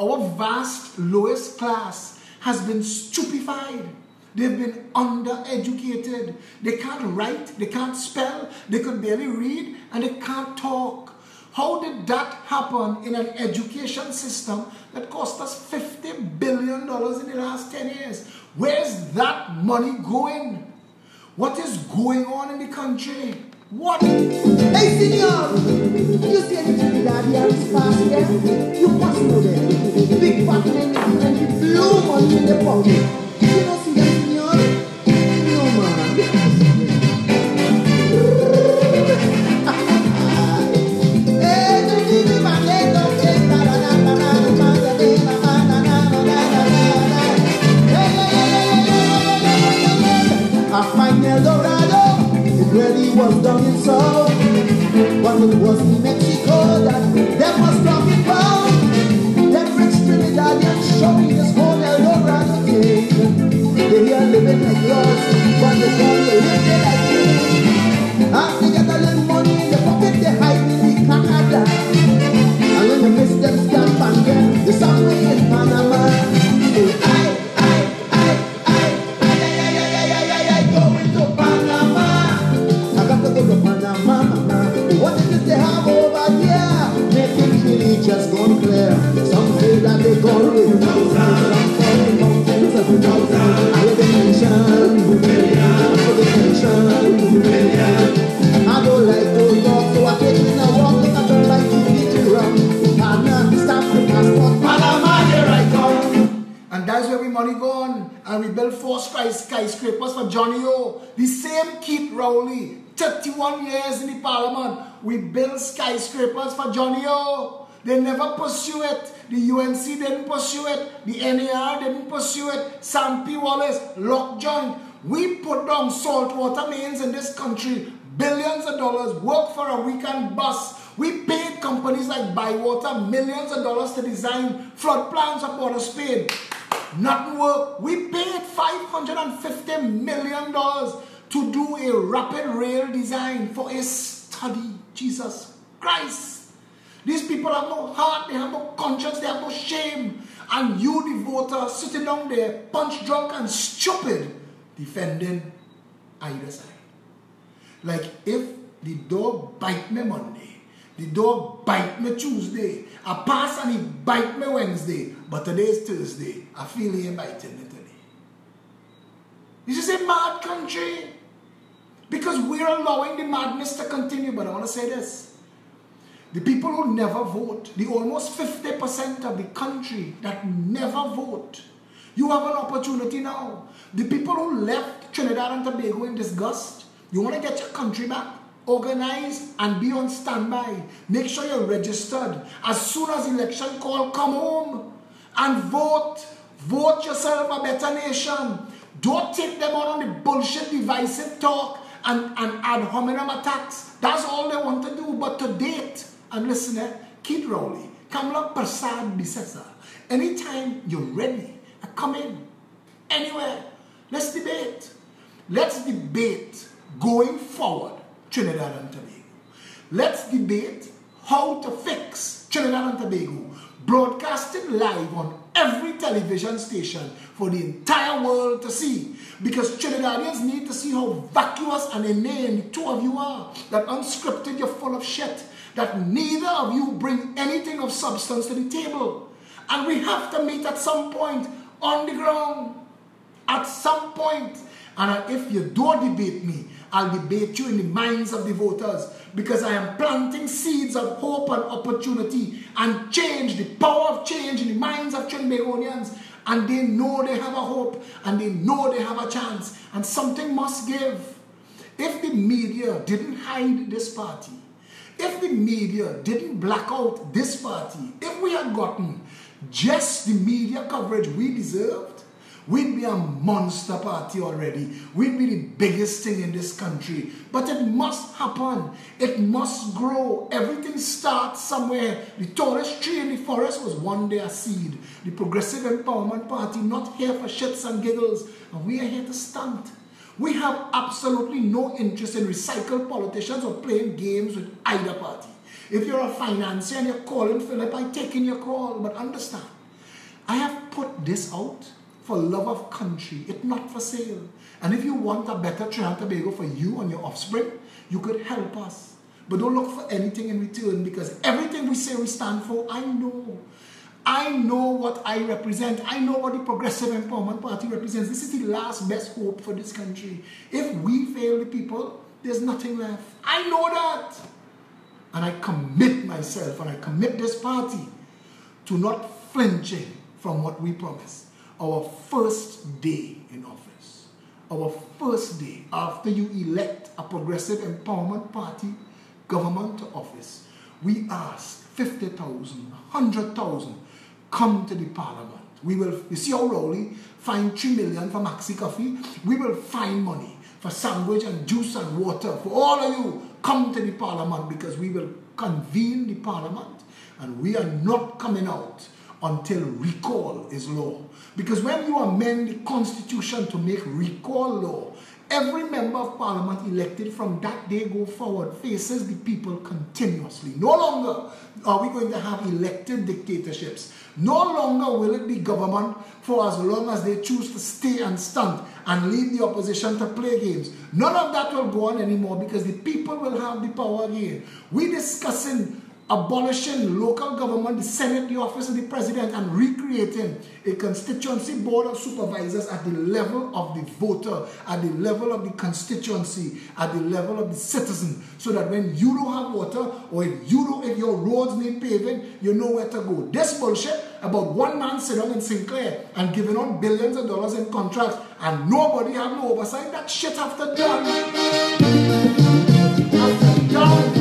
Our vast lowest class has been stupefied. They've been undereducated. They can't write, they can't spell, they could barely read, and they can't talk. How did that happen in an education system that cost us $50 billion in the last 10 years? Where's that money going? What is going on in the country? What? Hey, senor! You see any Trinidadians past there? You must know them. Big fat men and the blue money in the pocket. You don't see them, senor? No, man. Hey, the man, they don't say I find Eldorado where he was down in South. But it was in Mexico that them was talking about. Them rich Trinidadians showing this whole Eldorado thing. They are living like yours, but they don't live there like you. After they get a little money in their pocket, they hide in the Canada. And when you miss them, scam and them, the somewhere in Panama. Going to Panama. I got to go to Panama, mama. What is it they have over here? Making really just gone clear. Some say that they gone with mountains. I live in I don't like to talk, so I take it in a walk. Look at her like you need to run. Panama, stop the passport. Panama, here I come. And that's where we money gone. And we built 4 skyscrapers for Johnny O. The same Keith Rowley, 31 years in the parliament. We built skyscrapers for Johnny O. They never pursue it. The UNC didn't pursue it. The NAR didn't pursue it. Sam P. Wallace, lock joint. We put down saltwater mains in this country. Billions of dollars, work for a weekend bus. We paid companies like Bywater millions of dollars to design flood plans of Port of Spain. Nothing worked. We paid $550 million to do a rapid rail design for a study. Jesus Christ. These people have no heart, they have no conscience, they have no shame. And you, the voter, sitting down there, punch drunk and stupid, defending either side. Like if the dog bite me Monday, the dog bite me Tuesday, I pass and he bite me Wednesday, but today is Thursday, I feel he ain't biting me today. This is a mad country. Because we're allowing the madness to continue. But I want to say this. The people who never vote, the almost 50% of the country that never vote, you have an opportunity now. The people who left Trinidad and Tobago in disgust, you want to get your country back, organize and be on standby. Make sure you're registered. As soon as election call, come home and vote. Vote yourself a better nation. Don't take them on the bullshit divisive talk and ad hominem attacks. That's all they want to do. But to date, and listen, Keith Rowley, Kamala Prasad Bisesa, anytime you're ready, come in. Anywhere. Let's debate. Let's debate going forward Trinidad and Tobago. Let's debate how to fix Trinidad and Tobago. Broadcasted live on every television station for the entire world to see. Because Trinidadians need to see how vacuous and inane the two of you are. That unscripted, you're full of shit. That neither of you bring anything of substance to the table. And we have to meet at some point on the ground. At some point. And if you don't debate me, I'll debate you in the minds of the voters. Because I am planting seeds of hope and opportunity and change, the power of change in the minds of Trinbagonians. And they know they have a hope and they know they have a chance. And something must give. If the media didn't hide this party, if the media didn't black out this party, if we had gotten just the media coverage we deserved, we'd be a monster party already. We'd be the biggest thing in this country. But it must happen. It must grow. Everything starts somewhere. The tallest tree in the forest was one day a seed. The Progressive Empowerment Party, not here for shits and giggles. And we are here to stunt. We have absolutely no interest in recycled politicians or playing games with either party. If you're a financier and you're calling Philip, I'm taking your call. But understand, I have put this out for love of country. It's not for sale. And if you want a better Trinidad and Tobago for you and your offspring, you could help us. But don't look for anything in return, because everything we say we stand for, I know. I know what I represent. I know what the Progressive Empowerment Party represents. This is the last best hope for this country. If we fail the people, there's nothing left. I know that. And I commit myself and I commit this party to not flinching from what we promised. Our first day in office, our first day after you elect a Progressive Empowerment Party government to office, we ask 50,000, 100,000 come to the parliament. We will, you see how Rowley find 3 million for Maxi Coffee? We will find money for sandwich and juice and water for all of you. Come to the parliament, because we will convene the parliament and we are not coming out until recall is law. Because when you amend the constitution to make recall law, every member of parliament elected from that day go forward faces the people continuously. No longer are we going to have elected dictatorships. No longer will it be government for as long as they choose to stay and stunt and leave the opposition to play games. None of that will go on anymore, because the people will have the power again. We're discussing abolishing local government, the Senate, the office of the president, and recreating a constituency board of supervisors at the level of the voter, at the level of the constituency, at the level of the citizen, so that when you don't have water, or if your roads need paving, you know where to go. This bullshit about one man sitting down in Sinclair and giving out billions of dollars in contracts and nobody have no oversight, that shit after done. After done.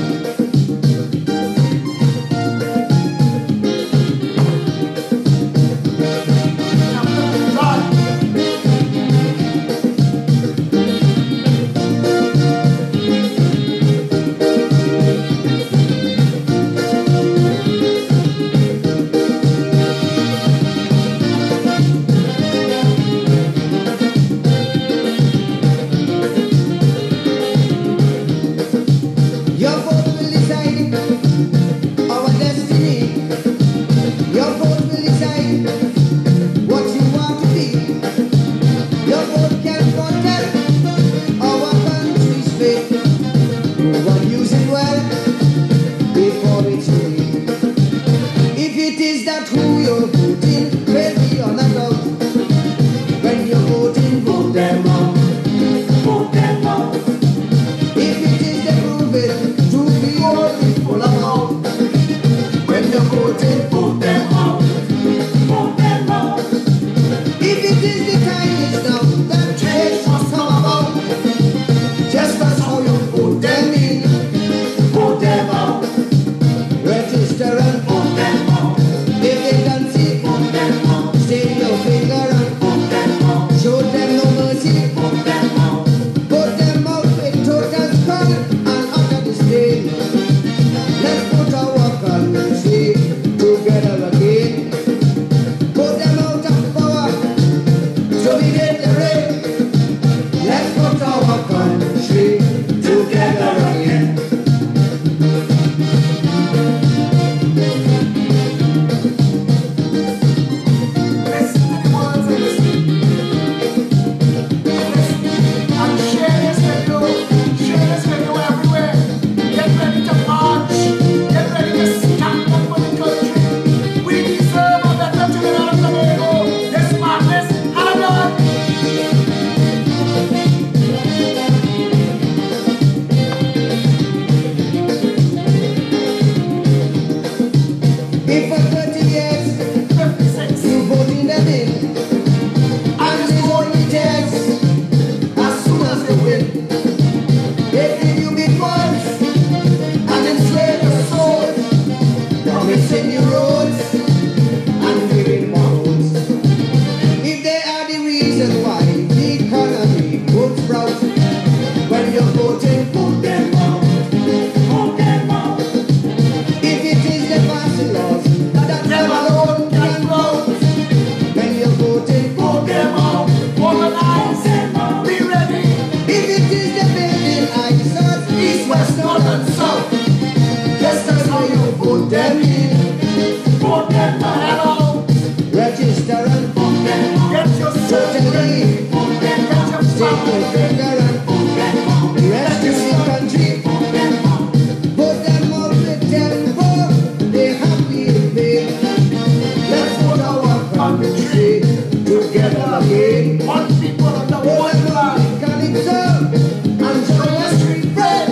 Take your finger and rescue the country. Put them out with temper, they happy in vain. Let's put our country together again. One people under one flag. Calypso and joyous street bread.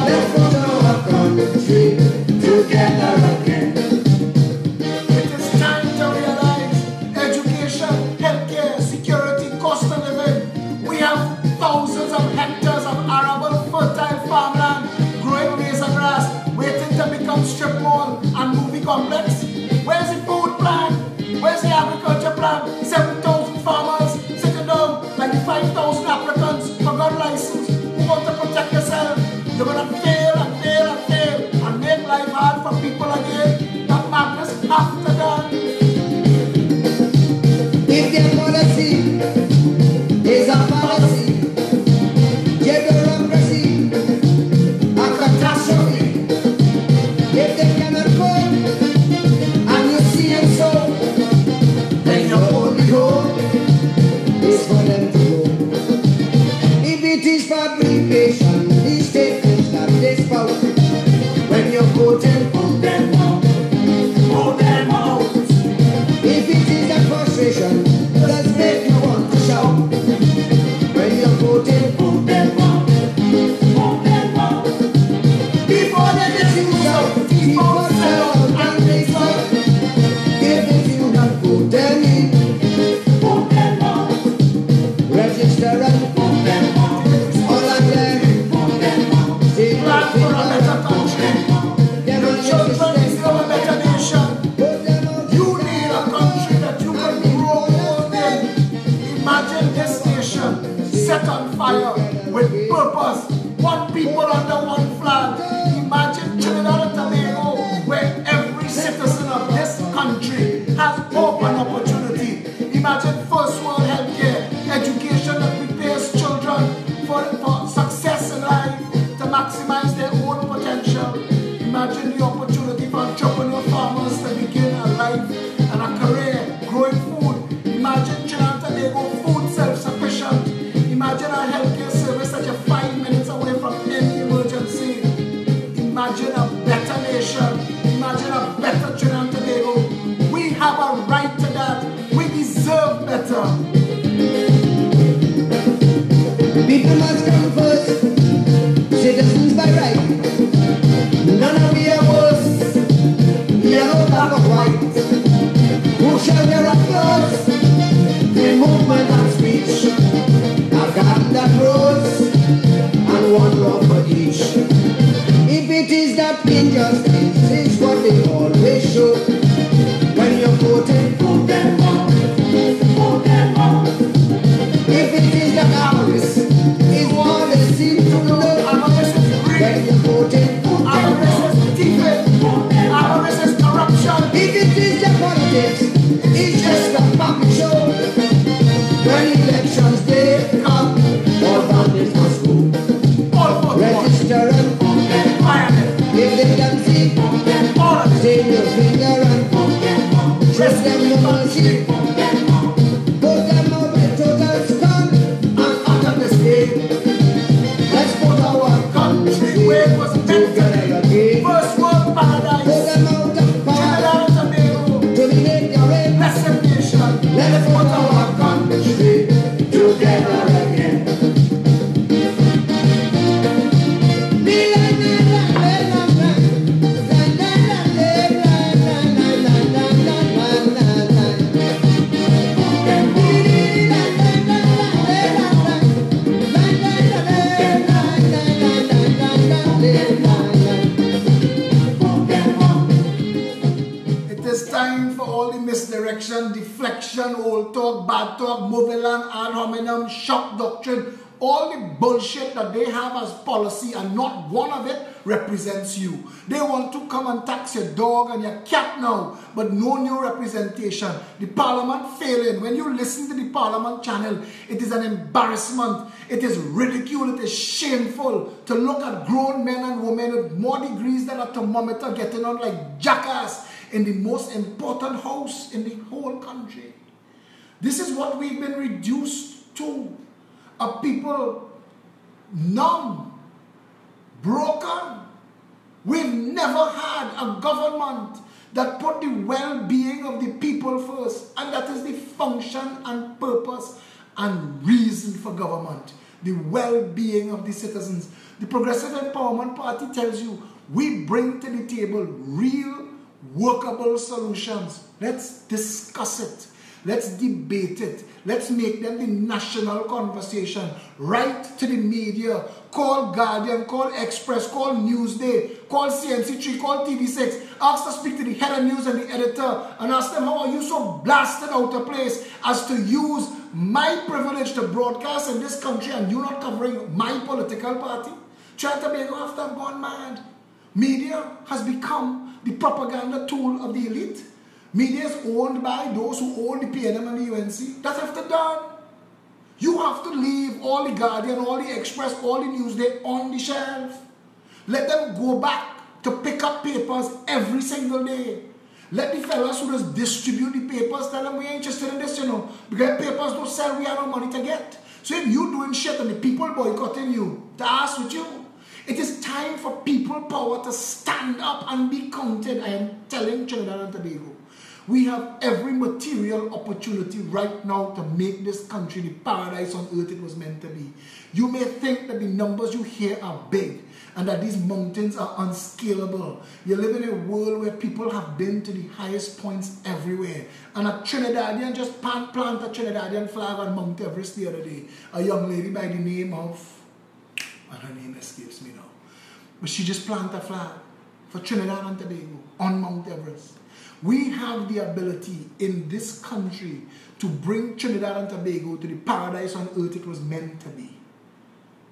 Let's put our country together again. It is time to realize education, healthcare, security, cost of living. We have thousands of hectares of arable fertile farmland growing maize and grass, waiting to become strip mall and movie complex. Where's the food plan? Where's the agriculture plan? 7,000 farmers sitting down like 5,000 applicants for gun license. Who want to protect yourself? You're gonna fail and fail and fail and make life hard for people again. That madness have to done. If their policy is a policy, their bureaucracy a catastrophe. If they cannot cope and you see it so, then your only hope is for them to go. If it is fabrication, these statements that they spout, when you're voting, put them out. Hold them out. If it is that frustration, does make you want to shout. When you're voting, put them out. Put them out. Before they misuse out, people sell out and mix up. If you not put them in, put them out. Register and put them out. All of them, put them out. Take your Plan for a finger better and country. them Your on your children system. deserve a better nation. Put them out. You need a country that you can grow old in. Imagine this nation set on fire with purpose. One people under one flag. Imagine Trinidad and Tobago, where every citizen of this country has hope and opportunity. Imagine first world healthcare, education that prepares children for success in life, to maximize their own potential. Imagine the opportunity for entrepreneur farmers to begin a life and a career growing food. Imagine Trinidad and Tobago food self-sufficient. Imagine a healthcare service that you're 5 minutes away from any emergency. Imagine a better nation. Imagine a better Trinidad and Tobago. We have a right to that. We deserve better. People must come first, citizens by right. None of we are worse, yellow, black or white. Who shall their applause? The movement and speech, a garden that grows, and one love for each. If it is that injustice is what they always show, when you're voting, put them on, put them on. If it is that avarice is what they seem to know, Avarice is when greed. you're voting, put them Avarice on. is thieving. Avarice is corruption. If it is the politics, it's just a puppet show. When elections day come, all bandits must go. All for one. Register and Violent. if they can see, All of it. take your finger and trust them no mercy. Put them out with total scorn and utter disdain. Let's put our country Where it was meant to together be. again. First world Put paradise. them out of power Trinidad and Tobago. to make your reign. Blessed nation. Let's put our country together again. It is time for all the misdirection, deflection, old talk, bad talk, moving land, ad hominem, shock doctrine, all the bullshit that they have as policy, and not one of it represents you. They want to come and tax your dog and your cat now, but no new representation. The parliament failing. When you listen to the parliament channel, it is an embarrassment. It is ridicule. It is shameful to look at grown men and women with more degrees than a thermometer getting on like jackass in the most important house in the whole country. This is what we've been reduced to. of people numb, broken. We've never had a government that put the well-being of the people first, and that is the function and purpose and reason for government, the well-being of the citizens. The Progressive Empowerment Party tells you we bring to the table real, workable solutions. Let's discuss it. Let's debate it. Let's make them the national conversation. Write to the media. Call Guardian, call Express, call Newsday, call CNC3, call TV6. Ask to speak to the head of news and the editor and ask them, how are you so blasted out of place as to use my privilege to broadcast in this country and you not covering my political party? Trinidad and Tobago have gone mad. Media has become the propaganda tool of the elite. Media is owned by those who own the PNM and the UNC. That have to done. You have to leave all the Guardian, all the Express, all the Newsday on the shelf. Let them go back to pick up papers every single day. Let the fellas who just distribute the papers tell them we ain't interested in this, because papers don't sell, we have no money to get. So if you doing shit and the people boycotting you, to ask with you. It is time for people power to stand up and be counted. I am telling Trinidad and Tobago. We have every material opportunity right now to make this country the paradise on earth it was meant to be. You may think that the numbers you hear are big and that these mountains are unscalable. You live in a world where people have been to the highest points everywhere. And a Trinidadian just plant a Trinidadian flag on Mount Everest the other day. A young lady by the name of, and her name escapes me now, but she just planted a flag for Trinidad and Tobago on Mount Everest. We have the ability in this country to bring Trinidad and Tobago to the paradise on earth it was meant to be.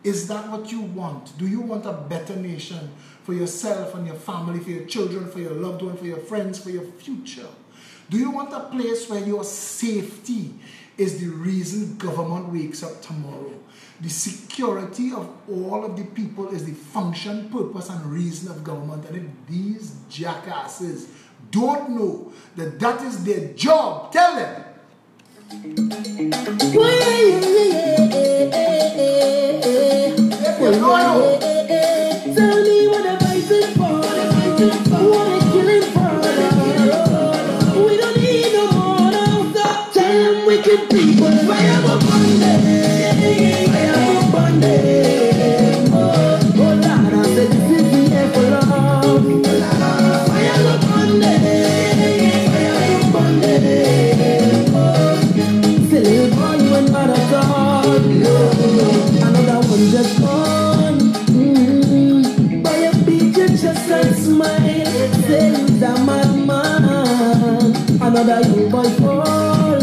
Is that what you want? Do you want a better nation for yourself and your family, for your children, for your loved one, for your friends, for your future? Do you want a place where your safety is the reason government wakes up tomorrow? The security of all of the people is the function, purpose, and reason of government. And if these jackasses don't know that that is their job, tell them. Tell me what I'm fighting for. What I'm killing for. We don't need no more now. Stop telling wicked people. Fire up on them. Fire up on them. Oh Lord, I said this is the air for love. Fire up on them. Fire up on them. Silly boy, you ain't not a god. Another one just gone. By a beach, just a smile. Say you's a madman. Another young boy fall.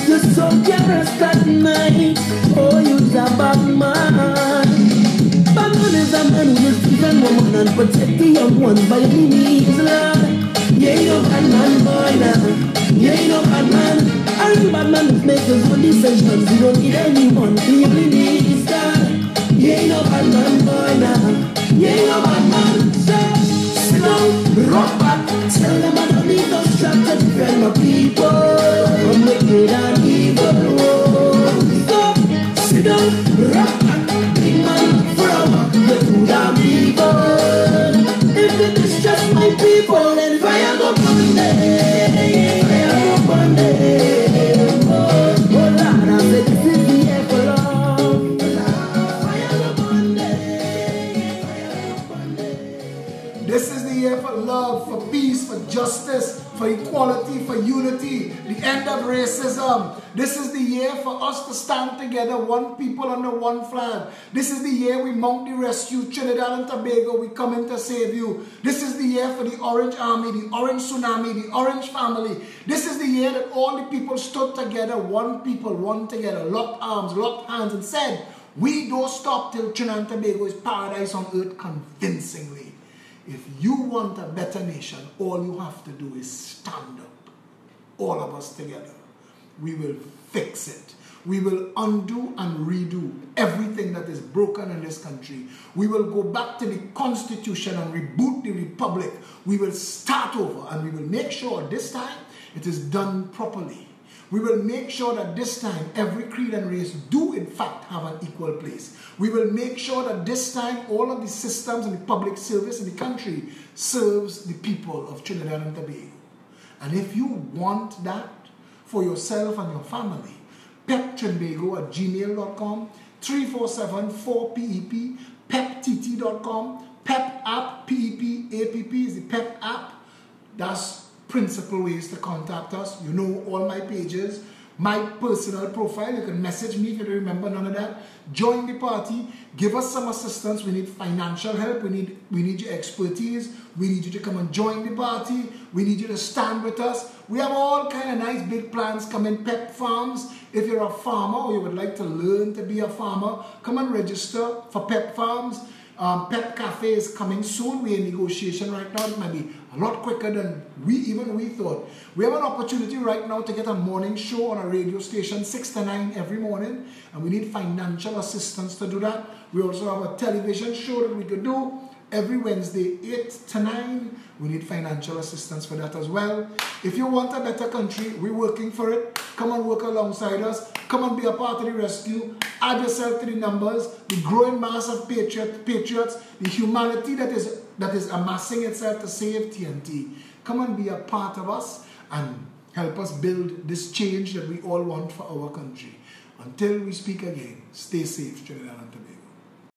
Just so careless that night. Oh, you's a bad man. Bad man is a man who just keeps a woman and protect the young ones by any means, Lord. You ain't no bad man, boy, now. You ain't no bad man. I'm bad man who makes his own decisions. You don't need anyone. You only need God. You ain't no bad man, boy, now. You ain't no bad man. So sit down, rock back. Tell them I don't need no strap to defend my people from wicked and evil. So sit down, rock back. Big man, flower, the food and evil. If it is just my people, then fire go on them. Fire go on them. Oh Lord, I said this is the air for love. Fire go on them. Fire go on them. This is the year for love, for peace, for justice, for equality, for unity, the end of racism. This is the year for us to stand together, one people under one flag. This is the year we mount the rescue, Trinidad and Tobago, we come in to save you. This is the year for the Orange Army, the Orange Tsunami, the Orange Family. This is the year that all the people stood together, one people, one together, locked arms, locked hands, and said, we don't stop till Trinidad and Tobago is paradise on earth convincingly. If you want a better nation, all you have to do is stand up. All of us together. We will fix it. We will undo and redo everything that is broken in this country. We will go back to the Constitution and reboot the Republic. We will start over and we will make sure this time it is done properly. We will make sure that this time every creed and race do in fact have an equal place. We will make sure that this time all of the systems and the public service in the country serves the people of Trinidad and Tobago. And if you want that for yourself and your family, peptrinbago@gmail.com, 347-4PEP, peptt.com, Pep app, PEP is the Pep app. That's principal ways to contact us. You know all my pages, my personal profile. You can message me if you don't remember none of that. Join the party. Give us some assistance. We need financial help. We need your expertise. We need you to come and join the party. We need you to stand with us. We have all kind of nice big plans coming. Pep Farms. If you're a farmer or you would like to learn to be a farmer, come and register for Pep Farms. Pep Cafe is coming soon. We're in negotiation right now. It might be a lot quicker than we thought. We have an opportunity right now to get a morning show on a radio station 6 to 9 every morning, and we need financial assistance to do that. We also have a television show that we could do every Wednesday 8 to 9. We need financial assistance for that as well. If you want a better country, we're working for it. Come and work alongside us. Come and be a part of the rescue. Add yourself to the numbers. The growing mass of patriots, the humanity that is amassing itself to save TNT. Come and be a part of us and help us build this change that we all want for our country. Until we speak again, stay safe, Trinidad and Tobago.